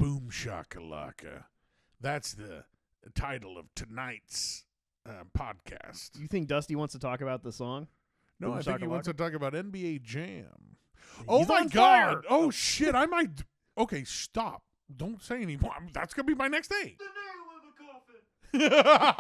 Boom Shakalaka. That's the title of tonight's podcast. You think Dusty wants to talk about the song? No, Boom I think he Shakalaka? wants to talk about NBA Jam. He's my on God. fire. Oh, shit. I might. Okay, stop. Don't say anymore. That's going to be my next thing. The nail in the coffin.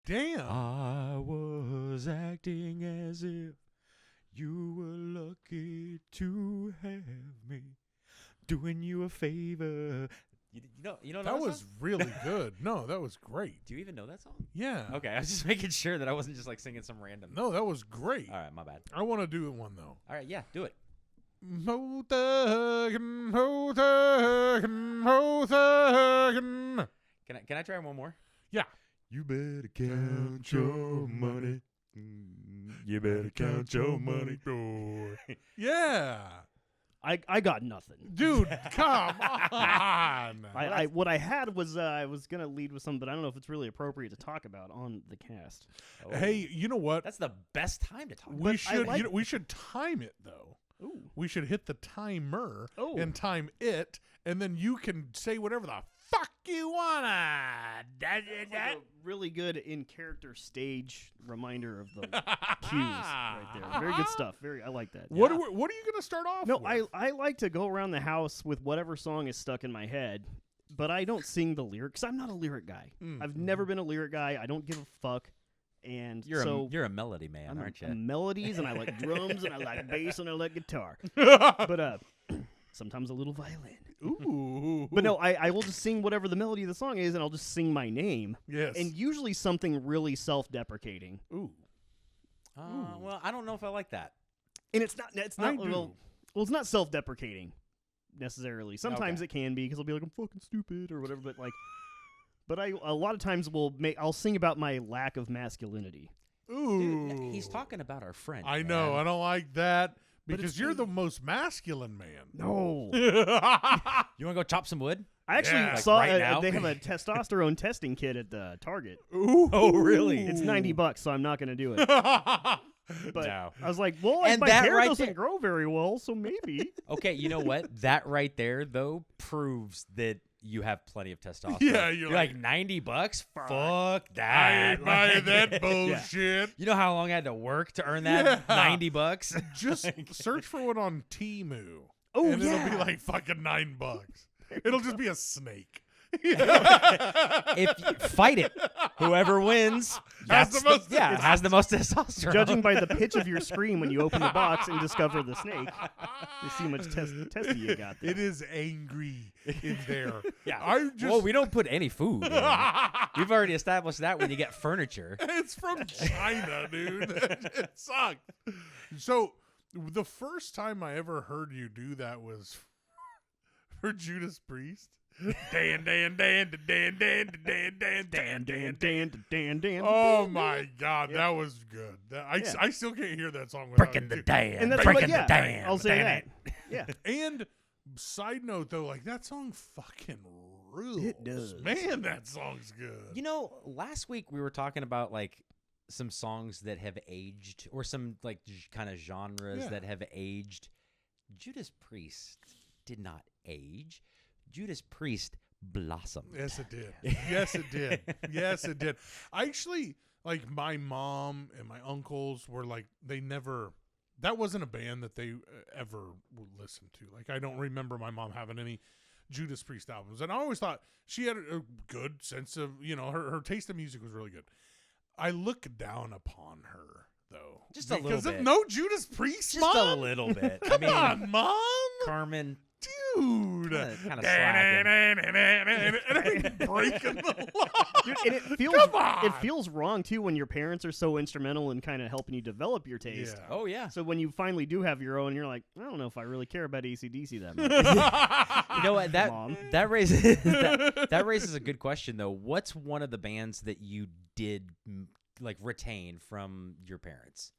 Damn. I was acting as if you were lucky to have me, doing you a favor. You know That was really good. No, that was great. Do you even know that song? Yeah. Okay, I was just making sure that I wasn't just like singing some random. No, that was great. All right, my bad. I want to do one, though. All right, yeah, do it. Mo thuggin', mo thuggin', mo thuggin'. Can I try one more? Yeah. You better count your money. You better count your money. Yeah. I got nothing. Dude, come on. What I had was I was gonna lead with something, but I don't know if it's really appropriate to talk about on the cast. Oh. Hey, you know what? That's the best time to talk. We should we should time it, though. Ooh. We should hit the timer Oh. and time it, and then you can say whatever the fuck you wanna. That's like a really good in character stage reminder of the cues right there. Very good stuff. I like that. What are you gonna start off No, with? I like to go around the house with whatever song is stuck in my head, but I don't sing the lyrics. I'm not a lyric guy. I've never been a lyric guy. I don't give a fuck. And You're a melody man, aren't you? Melodies, and I like drums, and I like bass, and I like guitar. But sometimes a little violin. Ooh. But no, I will just sing whatever the melody of the song is, and I'll just sing my name. Yes. And usually something really self-deprecating. Ooh. Well, I don't know if I like that. And it's not I do. well, it's not self-deprecating necessarily. Sometimes Okay. it can be because I'll be like, I'm fucking stupid or whatever. But like, a lot of times I'll sing about my lack of masculinity. Ooh. Dude, he's talking about our friend. I know. man. I don't like that But because it's you're me. the most masculine man. No, You want to go chop some wood? I actually Yeah. saw Like right now? they have a testosterone testing kit at the Target. Ooh. Oh, really? It's $90, so I'm not going to do it. But No. I was like, well, And my that hair right doesn't there- grow very well, so maybe. Okay, you know what? That right there, though, proves that you have plenty of testosterone. Yeah, you're you're like $90. Fuck I that. ain't buying Like- that bullshit. You know how long I had to work to earn that Yeah. $90? Just search for one on Temu. Oh, and yeah. it'll be like fucking $9. It'll just be a snake. If you fight it, whoever wins Has that's the most- has the most testosterone. Judging by the pitch of your scream when you open the box and discover the snake, you see how much testy you got there. It is angry in there. Yeah. I just. Well, we don't put any food in. We've already established that when you get furniture. It's from China, dude. It sucks. So, the first time I ever heard you do that was for Judas Priest. Dan, Dan, Dan, Dan, Dan, Dan, Dan, Dan, Dan, Dan. Dan. Oh my God, that was good. I still can't hear that song without Breaking the it. Dan. And that's breaking what, the yeah, Dan. I'll say that. Yeah. And side note though, like that song fucking rules. It does. Man, that song's good. You know, last week we were talking about like some songs that have aged or some like kind of genres Yeah. that have aged. Judas Priest did not age. Judas Priest blossomed. Yes, it did. Yes, it did. Yes, it did. I actually, like, my mom and my uncles were like, that wasn't a band that they ever would listen to. Like, I don't remember my mom having any Judas Priest albums. And I always thought she had a good sense of, her taste in music was really good. I look down upon her, though. Just a little because bit. of no Judas Priest, Just Mom? a little bit. Come on, Mom. Carmen, dude. Kind of slacking. And I'm breaking the law. Dude, and Come on. it feels wrong too when your parents are so instrumental in kind of helping you develop your taste. Yeah. Oh yeah. So when you finally do have your own, you're like, I don't know if I really care about AC/DC that much. You know what? Mom. That raises that raises a good question though. What's one of the bands that you did like retain from your parents?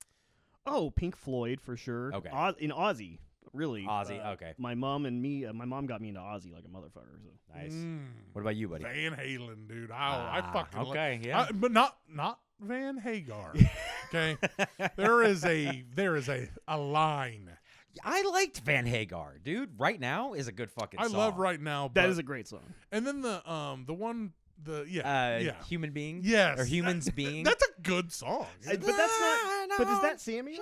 Oh, Pink Floyd for sure. Okay. In Ozzy, really. Ozzy. Okay. My mom and me. My mom got me into Ozzy like a motherfucker. So. Nice. What about you, buddy? Van Halen, dude. I fucking okay. love, Yeah. but not Van Hagar. Okay, there is a line. I liked Van Hagar, dude. Right Now is a good fucking I song. love Right Now. That but- is a great song. And then the one yeah. Human Being. Yes. Or Humans Being. That's a good song. But that's not. But is that Sammy?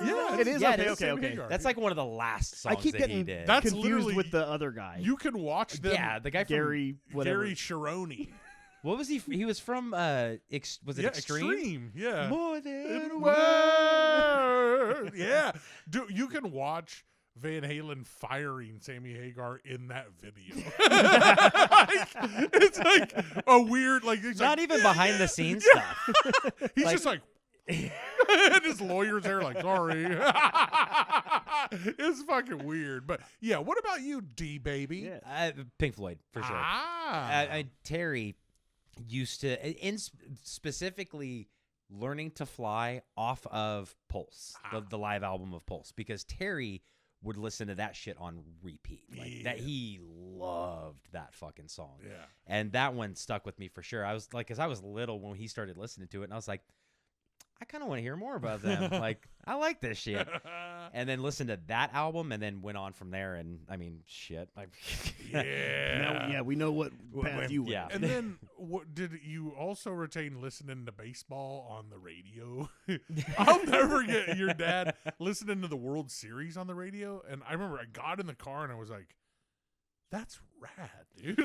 Yeah, It is. Yeah, okay. it is Okay. Sammy Okay. Hagar. That's like one of the last songs I keep that he getting did. That's confused literally- with the other guy. You can watch them. yeah, the guy from Gary. Whatever. Gary Chironi. What was he? He was from was it Extreme? Yeah. More than Word. Yeah. Dude, you can watch Van Halen firing Sammy Hagar in that video. It's like a weird, like, he's Not like, even behind the scenes stuff. he's like- just like, and his lawyer's there like, sorry. It's fucking weird. But yeah, what about you, D baby? Yeah. Pink Floyd for sure. Terry used to, specifically learning to fly off of Pulse, the live album of Pulse, because Terry would listen to that shit on repeat. Like that, he loved that fucking song. Yeah. And that one stuck with me for sure. I was like, because I was little when he started listening to it, and I was like, I kind of want to hear more about them. Like, I like this shit. And then listened to that album, and then went on from there. And I mean, shit. Yeah. We know what path you went. Yeah. And then, what did you also retain listening to baseball on the radio? I'll never forget your dad listening to the World Series on the radio. And I remember I got in the car and I was like, "That's rad, dude."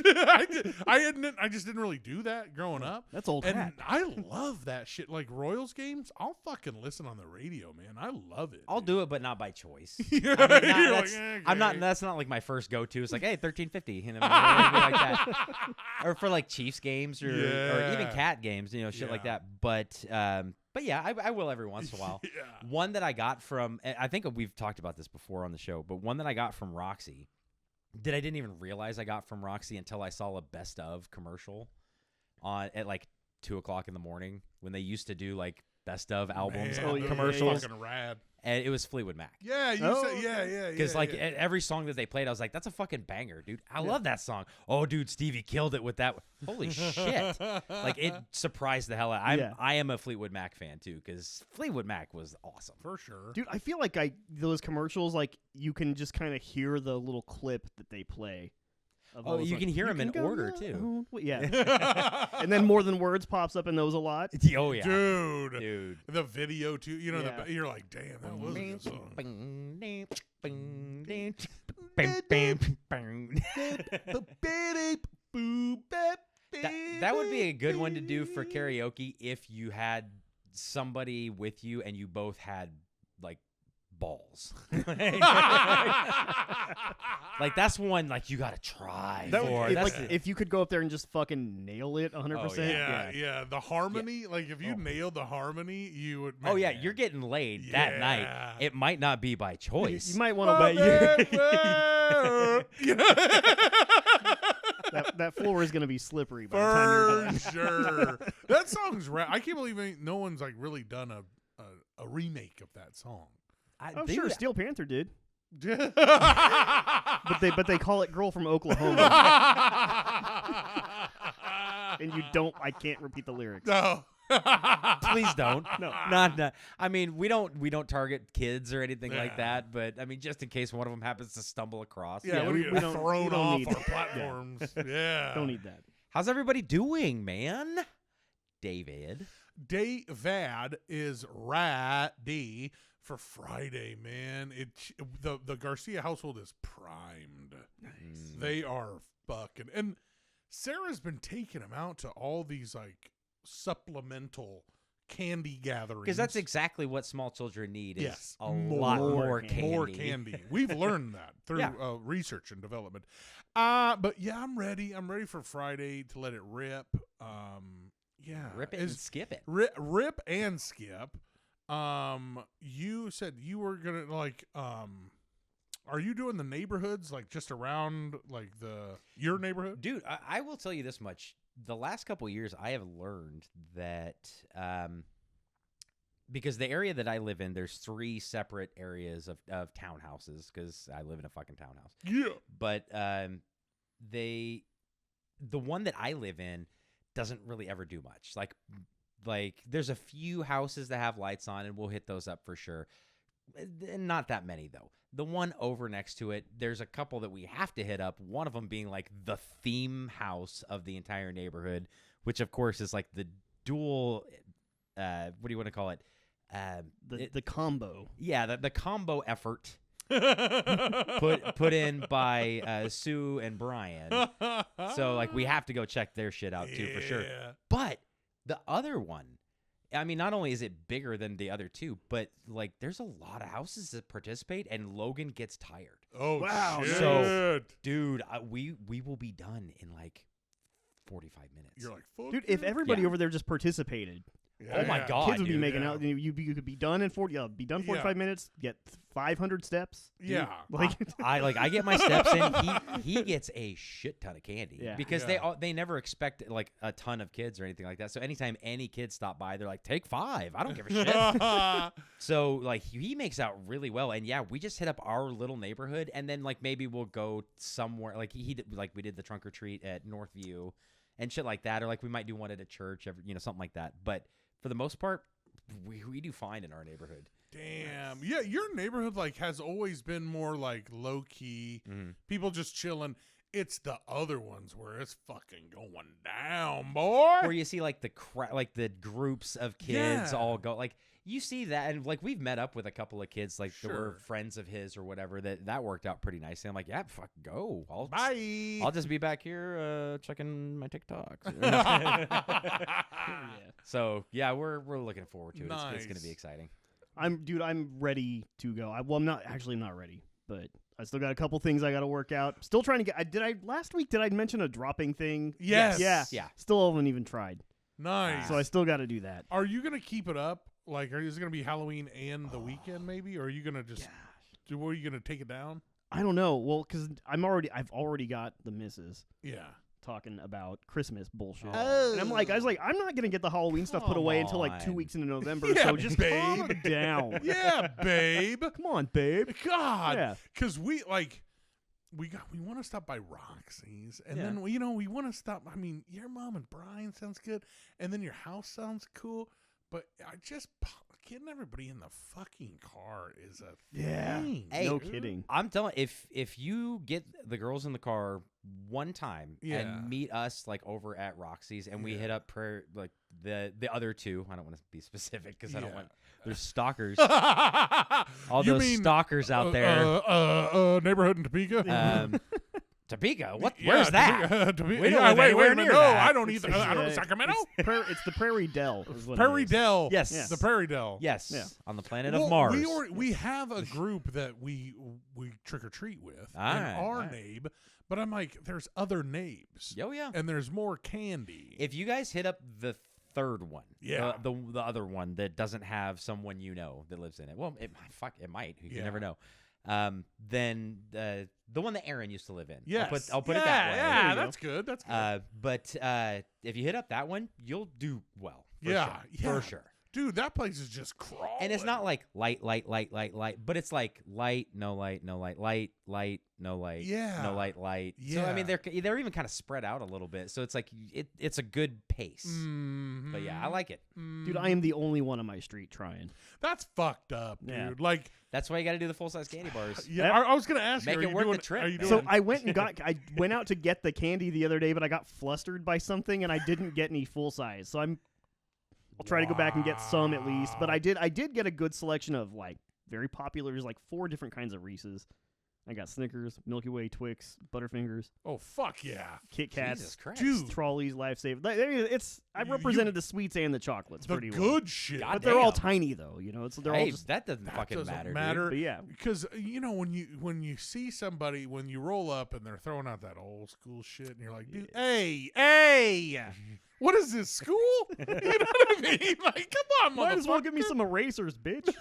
I just didn't really do that growing up. That's old And hat. I love that shit. Like Royals games, I'll fucking listen on the radio, man. I love it. I'll do it, but not by choice. Yeah, I mean, you're that's, like, I'm not. okay. That's not like my first go-to. It's like, hey, 1350, you know, like that. Or for like Chiefs games, or even Yeah. Cat games, shit like Yeah. that. But yeah, I will every once in a while. Yeah. One that I got from, I think we've talked about this before on the show, but one that I got from Roxy, that I didn't even realize I got from Roxy until I saw a best of commercial at like 2:00 in the morning when they used to do like best of albums Man, Oh, on yeah, commercials, Fucking rad. and it was Fleetwood Mac. Yeah, you Oh, said, yeah. Because like yeah. every song that they played, I was like, "That's a fucking banger, dude! I love that song." Oh, dude, Stevie killed it with that. Holy shit! Like it surprised the hell out. I am a Fleetwood Mac fan too, because Fleetwood Mac was awesome. For sure. Dude, I feel like those commercials, like you can just kind of hear the little clip that they play. Of Oh, those, you like, can hear 'em in go order, your too. own way." Yeah. And then More Than Words pops up in those a lot. Oh yeah, Dude. The video too. You know, Yeah. you're like, damn, that was a good song. That would be a good one to do for karaoke if you had somebody with you and you both had like balls. Like that's one like you gotta try That for. would, That's like, if you could go up there and just fucking nail it 100%. Yeah. The harmony, like if you nailed the harmony, you would. oh yeah, man. you're getting laid that Yeah. night. It might not be by choice. You might want to bet that floor is going to be slippery by the time you're done. For sure. That song's rad. I can't believe no one's like really done a remake of that song. Oh, sure, Steel Panther did. but But they call it Girl from Oklahoma. And I can't repeat the lyrics. No. Please don't. No. Not. I mean, we don't target kids or anything like Yeah. that. But I mean, just in case one of them happens to stumble across. Yeah, we we don't- get thrown we don't off need our that. platforms. Yeah. Don't need that. How's everybody doing, man? David. Davad is ready for Friday, man. The Garcia household is primed. Nice. They are fucking, and Sarah's been taking them out to all these like supplemental candy gatherings. Because that's exactly what small children need. Is Yes, a lot more candy. candy. More candy. We've learned that through Yeah. research and development. But yeah, I'm ready. I'm ready for Friday to let it rip. Yeah, Rip it and skip it. Rip and skip. You said you were gonna are you doing the neighborhoods like just around like your neighborhood? Dude, I will tell you this much. The last couple of years, I have learned that because the area that I live in, there's 3 separate areas of townhouses because I live in a fucking townhouse. Yeah. But the one that I live in doesn't really ever do much. Like there's a few houses that have lights on, and we'll hit those up for sure. Not that many though. The one over next to it, there's a couple that we have to hit up. One of them being like the theme house of the entire neighborhood, which of course is like the dual. What do you want to call it? The combo. Yeah, the combo effort put in by Sue and Brian. So like we have to go check their shit out too for sure. But the other one, I mean, not only is it bigger than the other 2, but like there's a lot of houses that participate, and Logan gets tired. Oh wow! Shit. So, dude, we will be done in like 45 minutes. You're like, fuck Dude, if yeah. everybody over there just participated, Oh my God, kids would be dude. making out. You could be done in 45 minutes. Get 500 steps. Dude. Yeah. like I get my steps in. He gets a shit ton of candy because Yeah. they never expect like a ton of kids or anything like that. So anytime any kids stop by, they're like, take 5. I don't give a shit. So like he makes out really well, and yeah, we just hit up our little neighborhood, and then like maybe we'll go somewhere like we did the trunk or treat at Northview and shit like that, or like we might do one at a church, something like that. But for the most part, we do fine in our neighborhood. Damn. Yeah, your neighborhood like has always been more like low key. Mm-hmm. People just chilling. It's the other ones where it's fucking going down, boy. Where you see like the groups of kids Yeah. all go, like you see that, and like we've met up with a couple of kids like that were Sure. friends of his or whatever, that worked out pretty nicely. I'm like, yeah, fuck, go. Bye. I'll just be back here checking my TikToks. yeah. So yeah, we're looking forward to it. It's Nice. going to be exciting. I'm I'm ready to go. I'm not ready, but I still got a couple things I got to work out. Still trying to get. Last week did I mention a dropping thing? Yes. Yeah. Still haven't even tried. Nice. So I still got to do that. Are you gonna keep it up? Like, is it gonna be Halloween and the weekend, maybe? Or are you gonna just? Are you gonna take it down? I don't know. Well, because I've already got the missus Yeah. talking about Christmas bullshit. Oh. And I was like, I'm not gonna get the Halloween stuff put Come away until like 2 on. weeks into November. Yeah, so just calm babe. down. Yeah, babe. Come on, babe. God. Yeah. Because we want to stop by Roxy's, and Yeah. then we want to stop. I mean, your mom and Brian sounds good, and then your house sounds cool, but I just getting everybody in the fucking car is a Yeah. thing. Hey, No dude. kidding. I'm telling, if you get the girls in the car one time Yeah. and meet us like over at Roxy's, and we Yeah. hit up like the other 2. I don't want to be specific because I don't Yeah. want there's stalkers. All All those stalkers out there. Neighborhood in Topeka. Topeka, what? Yeah, Where's that? Topeka. We don't Yeah, live wait anywhere a minute. near No, that. I don't either. I don't know Sacramento. It's the Prairie Dell. Is what it Prairie is. Dell. Yes. Yeah. The Prairie Dell. Yes, Yeah. on the planet Well, of Mars. We have a group that we trick or treat with, and Alright, our alright. nabe. But I'm like, there's other nabes, Oh yeah. and there's more candy. If you guys hit up the third one, Yeah. the other one that doesn't have someone that lives in it. Well, it might. You Yeah. never know. Then the one that Aaron used to live in. Yes. I'll put it that way. Yeah, There you that's good. That's good. But if you hit up that one, you'll do well. For Yeah, sure. yeah. For sure. Dude, that place is just crawling. And it's not like light, but it's like light, no light, no light, light, no light, Yeah. no light. So I mean, Yeah. they're even kind of spread out a little bit. So it's like it's a good pace. But yeah, I like it. Dude, I am the only one on my street trying. That's fucked up, dude. Yeah. Like, That's why you got to do the full size candy bars. yeah, I was gonna ask Make you, it are you worth doing, the trip, Are you man. doing? So I went out to get the candy the other day, but I got flustered by something and I didn't get any full size. So I'll try to go back and get some at least. But I did get a good selection of like very popular. There's like 4 different kinds of Reese's. I got Snickers, Milky Way, Twix, Butterfingers, Oh, fuck yeah. Kit Kats, Jesus Christ. Dude. Trolleys, Lifesaver. I represented the sweets and the chocolates The pretty good well. shit. God But they're all damn. tiny though, they're all Hey, just. that doesn't fucking doesn't matter. But yeah, Because when you see somebody, when you roll up and they're throwing out that old school shit, and you're like, dude, hey, what is this, school? You know what I mean? Like, come on, might as well give me motherfucker. some erasers, bitch.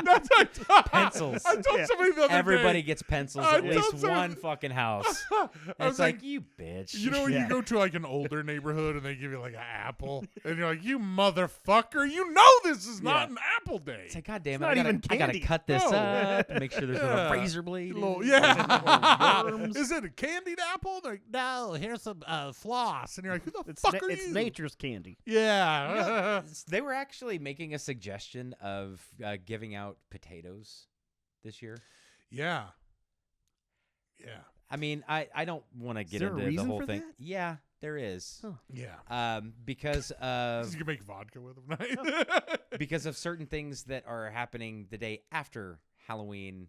That's what Pencils. I told Yeah. somebody the other Everybody day. gets pencils I at least told somebody- one fucking house. I And was it's like, you bitch. you know when Yeah. you go to like an older neighborhood and they give you like an apple, and you're like, you motherfucker, you know this is not an apple day. It's like, God damn it, not I gotta, even I gotta candy. cut this No. up and make sure there's Yeah. a razor blade. Little- in it. yeah. Worms. Is it a candied apple? They're like, no, here's some floss. And you're like, who the It's, fuck are it's you? nature's candy. Yeah. They were actually making a suggestion of giving out potatoes this year. Yeah. I mean, I don't want to get there a into the reason whole for thing. that? Yeah, there is. Huh. Yeah. Because of You can make vodka with them, right? because of certain things that are happening the day after Halloween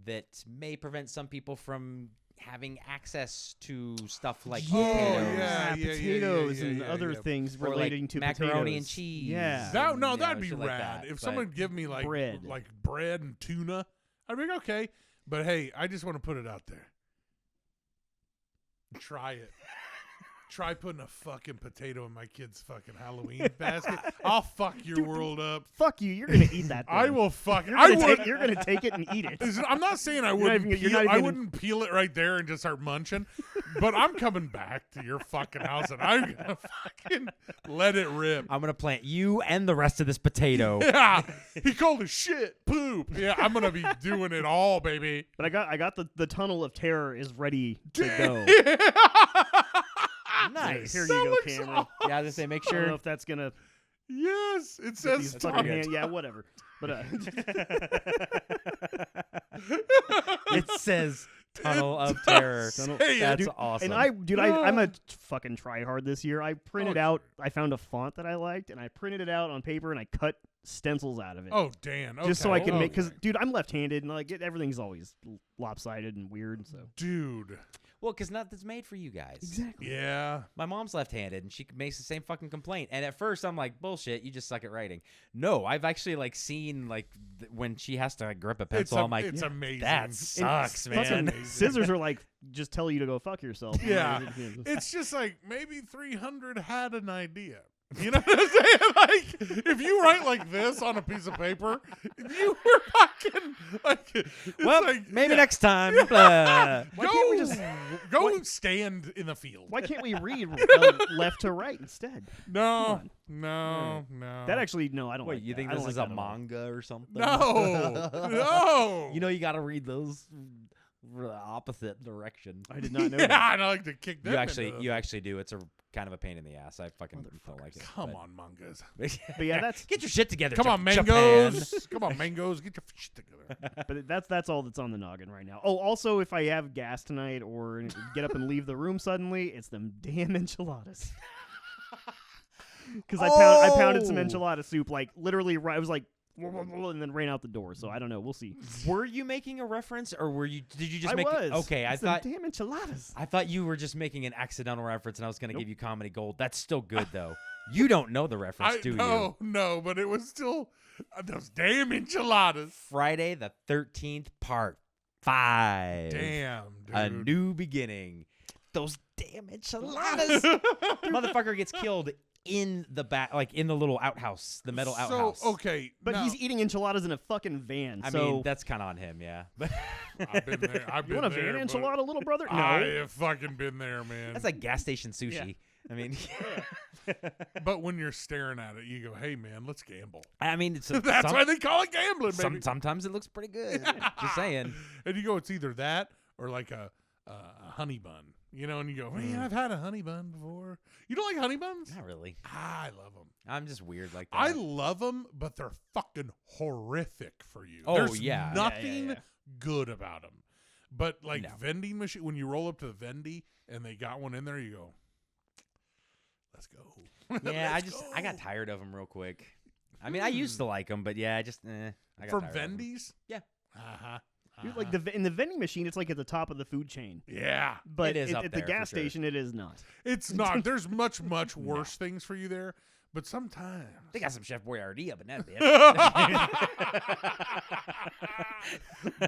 that may prevent some people from having access to stuff like potatoes. yeah. Potatoes and yeah, other yeah. things Or, like, relating to macaroni potatoes. and cheese. Yeah. That, no, you that'd know, be shit rad. like that, If but- someone give me like Bread. bread and tuna, I'd be like, okay. But hey, I just want to put it out there. Try it. Try putting a fucking potato in my kid's fucking Halloween basket. I'll fuck your Dude, world up. Fuck you. You're gonna eat that. Thing. I will fuck. You're I gonna, would. take, you're gonna take it and eat it. I'm not saying I not wouldn't. even- you're Peel, not I even- wouldn't peel it right there and just start munching, but I'm coming back to your fucking house and I'm gonna fucking let it rip. I'm gonna plant you and the rest of this potato. Yeah, he called it shit, poop. Yeah, I'm gonna be doing it all, baby. But I got the tunnel of terror is ready to go. Nice. Here you That go, looks camera. Yeah, I was gonna say, make I don't know sure. if that's gonna Yes, it get says these fucking tunnel. hand. Yeah, whatever. But It says Tunnel of Terror. Say it. That's Dude, awesome. and I'm a fucking tryhard this year. I printed out. I found a font that I liked, and I printed it out on paper, and I cut stencils out of it. Oh, Dan. just so I okay, can make, because okay. dude, I'm left-handed, and like everything's always lopsided and weird. So Dude. well, because nothing's made for you guys. exactly. Yeah. My mom's left-handed, and she makes the same fucking complaint. And at first, I'm like, bullshit. You just suck at writing. No, I've actually like seen like when she has to grip a pencil. I'm like, it's amazing. that sucks, man. Fucking scissors are like just tell you to go fuck yourself. Yeah. It's just like maybe 300 had an idea. You know what I'm saying? Like, if you write like this on a piece of paper, you were fucking like. It's well, like, maybe yeah, next time. Why can't we just? go stand in the field? Why can't we read left to right instead? No, Come no. That actually no, I don't. Wait, like you that. think I don't this is like a that at all. manga or something? No, no. You know, you got to read those for the opposite direction. I did not know. Yeah, that. I like to kick them. You actually do. It's a kind of a pain in the ass. I fucking don't like it. Come but- on, mangas. But yeah, that's get your shit together. Come on, Japan. mangoes. Come on, mangoes. Get your shit together. but that's all that's on the noggin right now. Oh, also, if I have gas tonight or get up and leave the room suddenly, it's them damn enchiladas. Because I pounded some Oh. enchilada soup, like literally. I was like, and then ran out the door. So I don't know. We'll see. Were you making a reference, or did you just I make? was. Okay, I It's them thought. damn enchiladas. I thought you were just making an accidental reference, and I was going to Nope. give you comedy gold. That's still good, though. You don't know the reference, do you? No, but it was still those damn enchiladas. Friday the 13th, part 5. Damn, dude. A new beginning. Those damn enchiladas. Motherfucker gets killed in the back, like in the little outhouse, the metal outhouse. So okay, But now, he's eating enchiladas in a fucking van. I so mean, that's kind of on him, yeah. But I've been there. I've you been want a there, van but enchilada, little brother? No. I have fucking been there, man. that's like gas station sushi. I mean, But when you're staring at it, you go, "Hey, man, let's gamble." it's That's why they call it gambling, baby. sometimes it looks pretty good. Just saying. And you go, it's either that or like a honey bun, you know. And you go, "Man, I've had a honey bun before." You don't like honey buns? Not really. I love them. I'm just weird like that. I love them, but they're fucking horrific for you. Oh, There's yeah. nothing Yeah. good about them. But like No. vending machine, when you roll up to the vendy and they got one in there, you go, "Let's go." Yeah, Let's I got go. tired of them real quick. I mean, I used to like them, but yeah, I got For tired of 'em. vendies. Yeah. Uh huh. Dude, like in the vending machine, it's like at the top of the food chain. Yeah. But It is up at the there, gas for sure. station, it is not. It's not. There's much worse things for you there. But sometimes They got some Chef Boyardee up in that bitch.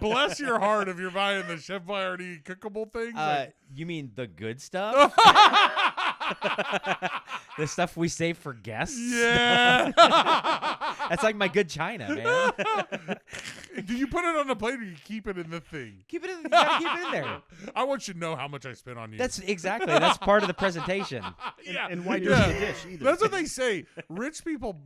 bless your heart if you're buying the Chef Boyardee cookable things. You mean the good stuff? The stuff we save for guests? Yeah. That's like my good china, man. Do you put it on the plate or you keep it in the thing? You gotta keep it in there. I want you to know how much I spent on you. That's part of the presentation. yeah. And why do Yeah. the dish either? That's what they say. Rich people,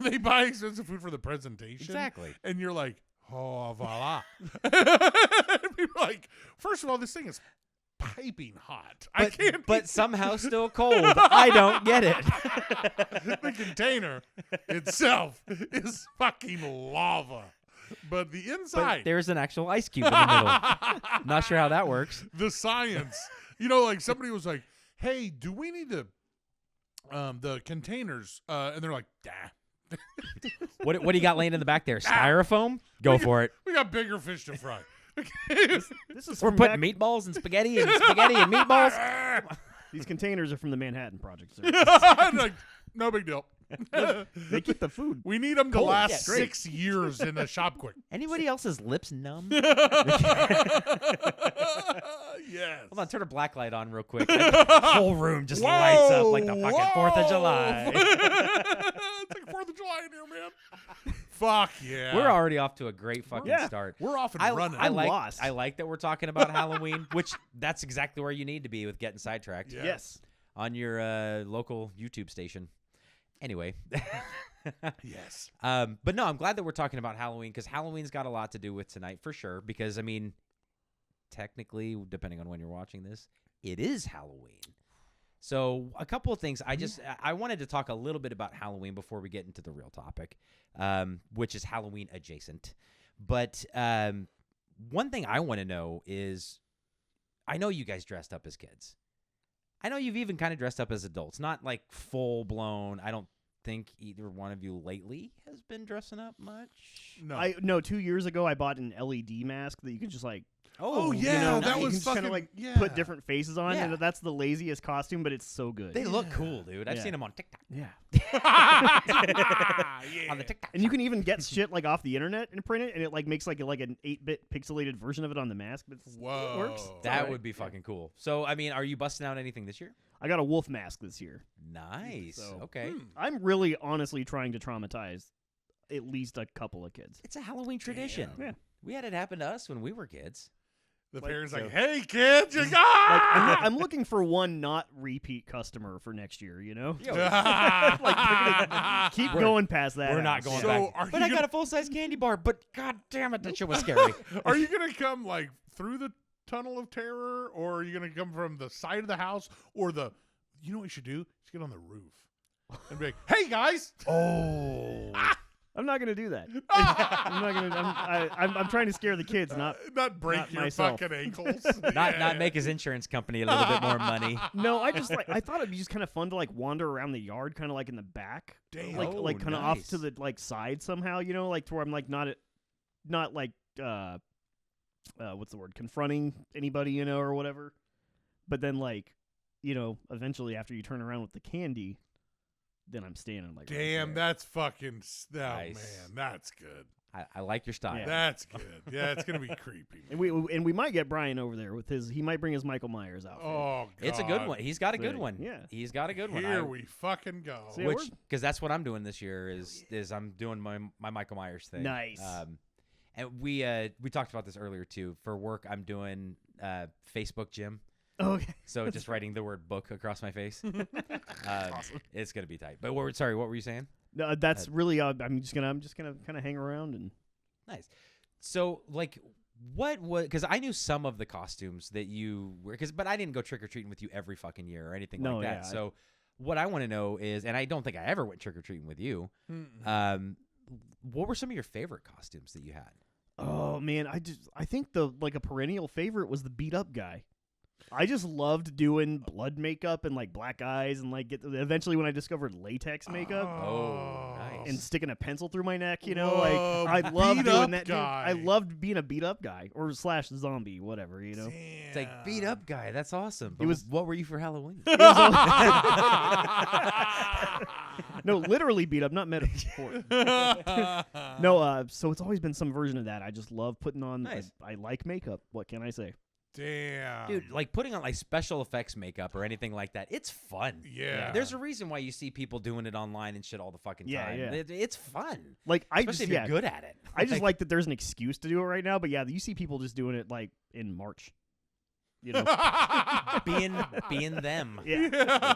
they buy expensive food for the presentation. Exactly. And you're like, oh, voila. People are like, first of all, this thing is piping hot. I can't. But somehow still cold. I don't get it. The container itself is fucking lava. But the inside. But there's an actual ice cube in the middle. Not sure how that works. The science. Like somebody was like, hey, do we need to the containers? And they're like, nah. What do you got laying in the back there? Styrofoam? Go for it. We got bigger fish to fry. This is We're from putting back- meatballs and spaghetti and meatballs. These containers are from the Manhattan Project, sir. I'm like, no big deal. They keep the food. We need them to Cold. last Yeah, 6 years in the shop quick. Anybody else's lips numb? Yes. Hold on, turn a black light on real quick. The whole room just lights up like the fucking 4th of July. It's like 4th of July in here, man. Fuck yeah. We're already off to a great fucking start. We're off and running. I I'm like lost. I like that we're talking about Halloween, which that's exactly where you need to be with Getting Sidetracked. Yeah. Yes. On your local YouTube station. Anyway. Yes. But no, I'm glad that we're talking about Halloween because Halloween's got a lot to do with tonight for sure. Because I mean, technically, depending on when you're watching this, it is Halloween. So a couple of things. I wanted to talk a little bit about Halloween before we get into the real topic, which is Halloween adjacent. But one thing I want to know is, I know you guys dressed up as kids. I know you've even kind of dressed up as adults, not like full blown. I don't think either one of you lately has been dressing up much. No. 2 years ago I bought an LED mask that you could just like Oh, yeah. That you was can just kind fucking of like yeah. put different faces on, Yeah. and that's the laziest costume, but it's so good. They look cool, dude. I've Yeah. seen them on TikTok. yeah. Yeah. On the TikTok. And you can even get shit like off the internet and print it, and it like makes like an 8-bit pixelated version of it on the mask. But it Whoa. works. It's That alright. would be fucking cool. So, I mean, are you busting out anything this year? I got a wolf mask this year. Nice. So- Okay. I'm really honestly trying to traumatize at least a couple of kids. It's a Halloween tradition. Yeah. We had it happen to us when we were kids. The Like, parents so- like, hey, kids, you Like, got I'm looking for one not repeat customer for next year, you know? Yo, Like, we're gonna keep going past that. we're not house. going So, back. are But you I got gonna- a full-size candy bar, but god damn it, that shit was scary. Are you going to come like through the tunnel of terror, or are you going to come from the side of the house, or you know what you should do? Just get on the roof and be like, hey, guys. Oh. I'm not gonna do that. I'm not gonna. I'm trying to scare the kids, not. Not break Not your myself. fucking ankles. Not make his insurance company a little bit more money. No, I just I thought it'd be just kind of fun to like wander around the yard, kind of like in the back, Damn. like Oh, kind of off nice. to the like side somehow, you know, like to where I'm like not like what's the word, confronting anybody, you know, or whatever. But then like, you know, eventually after you turn around with the candy, then I'm standing like. right Damn, there. that's fucking. Oh, Nice. man, that's good. I like your style. Yeah. That's good. Yeah, it's going to be creepy. And we might get Brian over there with his. He might bring his Michael Myers outfit. Oh, God. It's a good one. He's got a good So, one. yeah. He's got a good one. Here we fucking go. See, Which, because that's what I'm doing this year is I'm doing my Michael Myers thing. Nice. And we talked about this earlier too. For work, I'm doing Facebook gym. Okay. So just writing the word book across my face. Awesome. It's gonna be tight. But sorry, what were you saying? No, that's really. I'm just gonna kind of hang around and. Nice. So like, what was? Because I knew some of the costumes that you were. But I didn't go trick or treating with you every fucking year or anything No, like that. yeah, So what I want to know is, and I don't think I ever went trick or treating with you. Mm-mm. What were some of your favorite costumes that you had? Oh man, I think a perennial favorite was the beat up guy. I just loved doing blood makeup and like black eyes and like eventually when I discovered latex makeup. Oh, Nice. and sticking a pencil through my neck. You know, Whoa, like I love beat doing up that. Dude. guy. I loved being a beat up guy or slash zombie, whatever. You know, It's like beat up guy. That's awesome. But was- what were you for Halloween? it was all- no, literally beat up, not metaphor. No, so it's always been some version of that. I just love putting on. Nice. I like makeup. What can I say? Damn. Dude, like putting on like special effects makeup or anything like that, it's fun. Yeah. There's a reason why you see people doing it online and shit all the fucking Yeah, time. yeah. It's fun. Like I Especially just if you're good at it. I just like that there's an excuse to do it right now. But yeah, you see people just doing it like in March. You know, being them. yeah.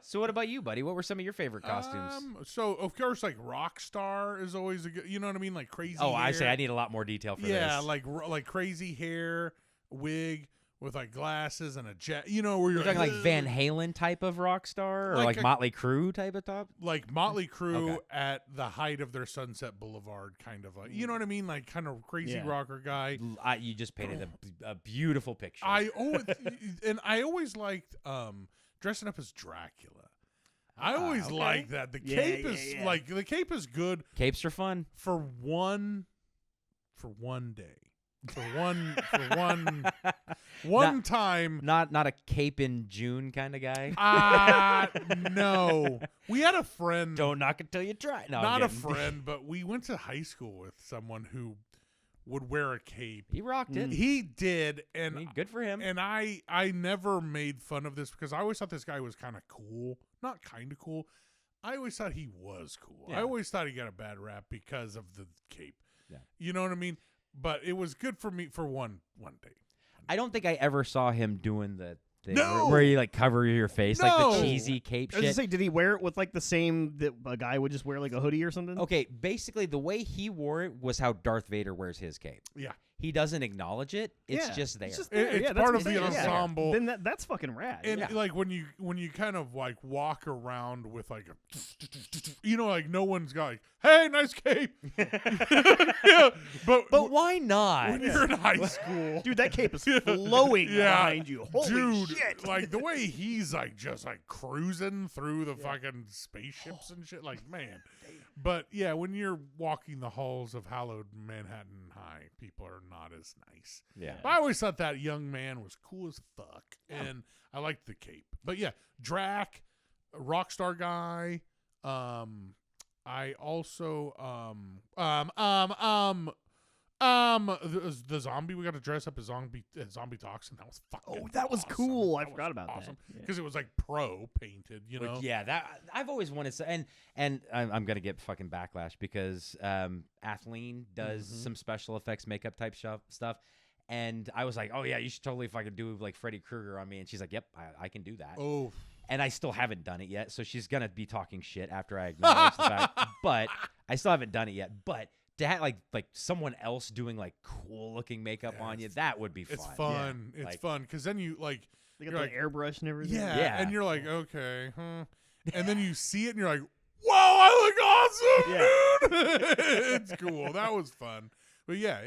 So what about you, buddy? What were some of your favorite costumes? So of course, like Rockstar is always a good. You know what I mean? Like crazy. Oh, I say hair. I need a lot more detail for Yeah, this. like crazy hair, wig with like glasses and a jet. You know where You're you're talking like Van Halen type of rock star, or Like like a- Motley Crue type of top. like Motley Crue Okay. at the height of their Sunset Boulevard, kind of like, you know what I mean? Like kind of crazy Yeah. rocker guy. You just painted a beautiful picture. I always liked dressing up as Dracula. I always okay. liked that. The Yeah, cape yeah, is yeah. like the cape is good Capes are fun. for one day. For one time. Not a cape in June kind of guy. No. We had a friend. Don't knock it till you try. No, I'm not a kidding. friend, but we went to high school with someone who would wear a cape. He rocked it. He did, I and mean, good for him. and I never made fun of this because I always thought this guy was kind of cool. Not kind of cool. I always thought he was cool. Yeah. I always thought he got a bad rap because of the cape. Yeah. You know what I mean? But it was good for me for one day. I don't think I ever saw him doing the thing No! where you like cover your face like No! the cheesy cape I was gonna shit. say, did he wear it with like the same that a guy would just wear like a hoodie or something? Okay, basically the way he wore it was how Darth Vader wears his cape. Yeah. He doesn't acknowledge it. It's Yeah, just there. It's just It- there. it's yeah, part that's of the what I'm saying. ensemble. Then that's fucking rad. And yeah. like when you kind of like walk around with like a, you know, like no one's got like, hey, nice cape. Yeah, but why not? when you're in high school, Dude, that cape is flowing Yeah. behind you. Holy dude, shit! like the way he's like just like cruising through the fucking spaceships and shit, like man. But yeah, when you're walking the halls of hallowed Manhattan High, people are not as nice. Yeah. But I always thought that young man was cool as fuck, and I liked the cape. But yeah, Drac, a rock star guy. I also the zombie. We got to dress up as zombie toxin. That was fucking. Oh, that was awesome. cool. I That forgot was about that. awesome Yeah. because it was like pro painted. You know. Yeah, that I've always wanted to, and I'm gonna get fucking backlash because Athleen does some special effects makeup type stuff, and I was like, oh yeah, you should totally fucking do like Freddy Krueger on me, and she's like, yep, I can do that, Oh. and I still haven't done it yet, so she's gonna be talking shit after I acknowledge the fact, but I still haven't done it yet, but. To have like someone else doing like cool looking makeup on you, that would be fun. It's fun. Yeah. It's Like- fun because then you like. They got You're the like- airbrush and everything. Yeah, Yeah. and you're like, okay, and then you see it, and you're like, whoa, I look awesome, dude. It's cool. That was fun. But yeah.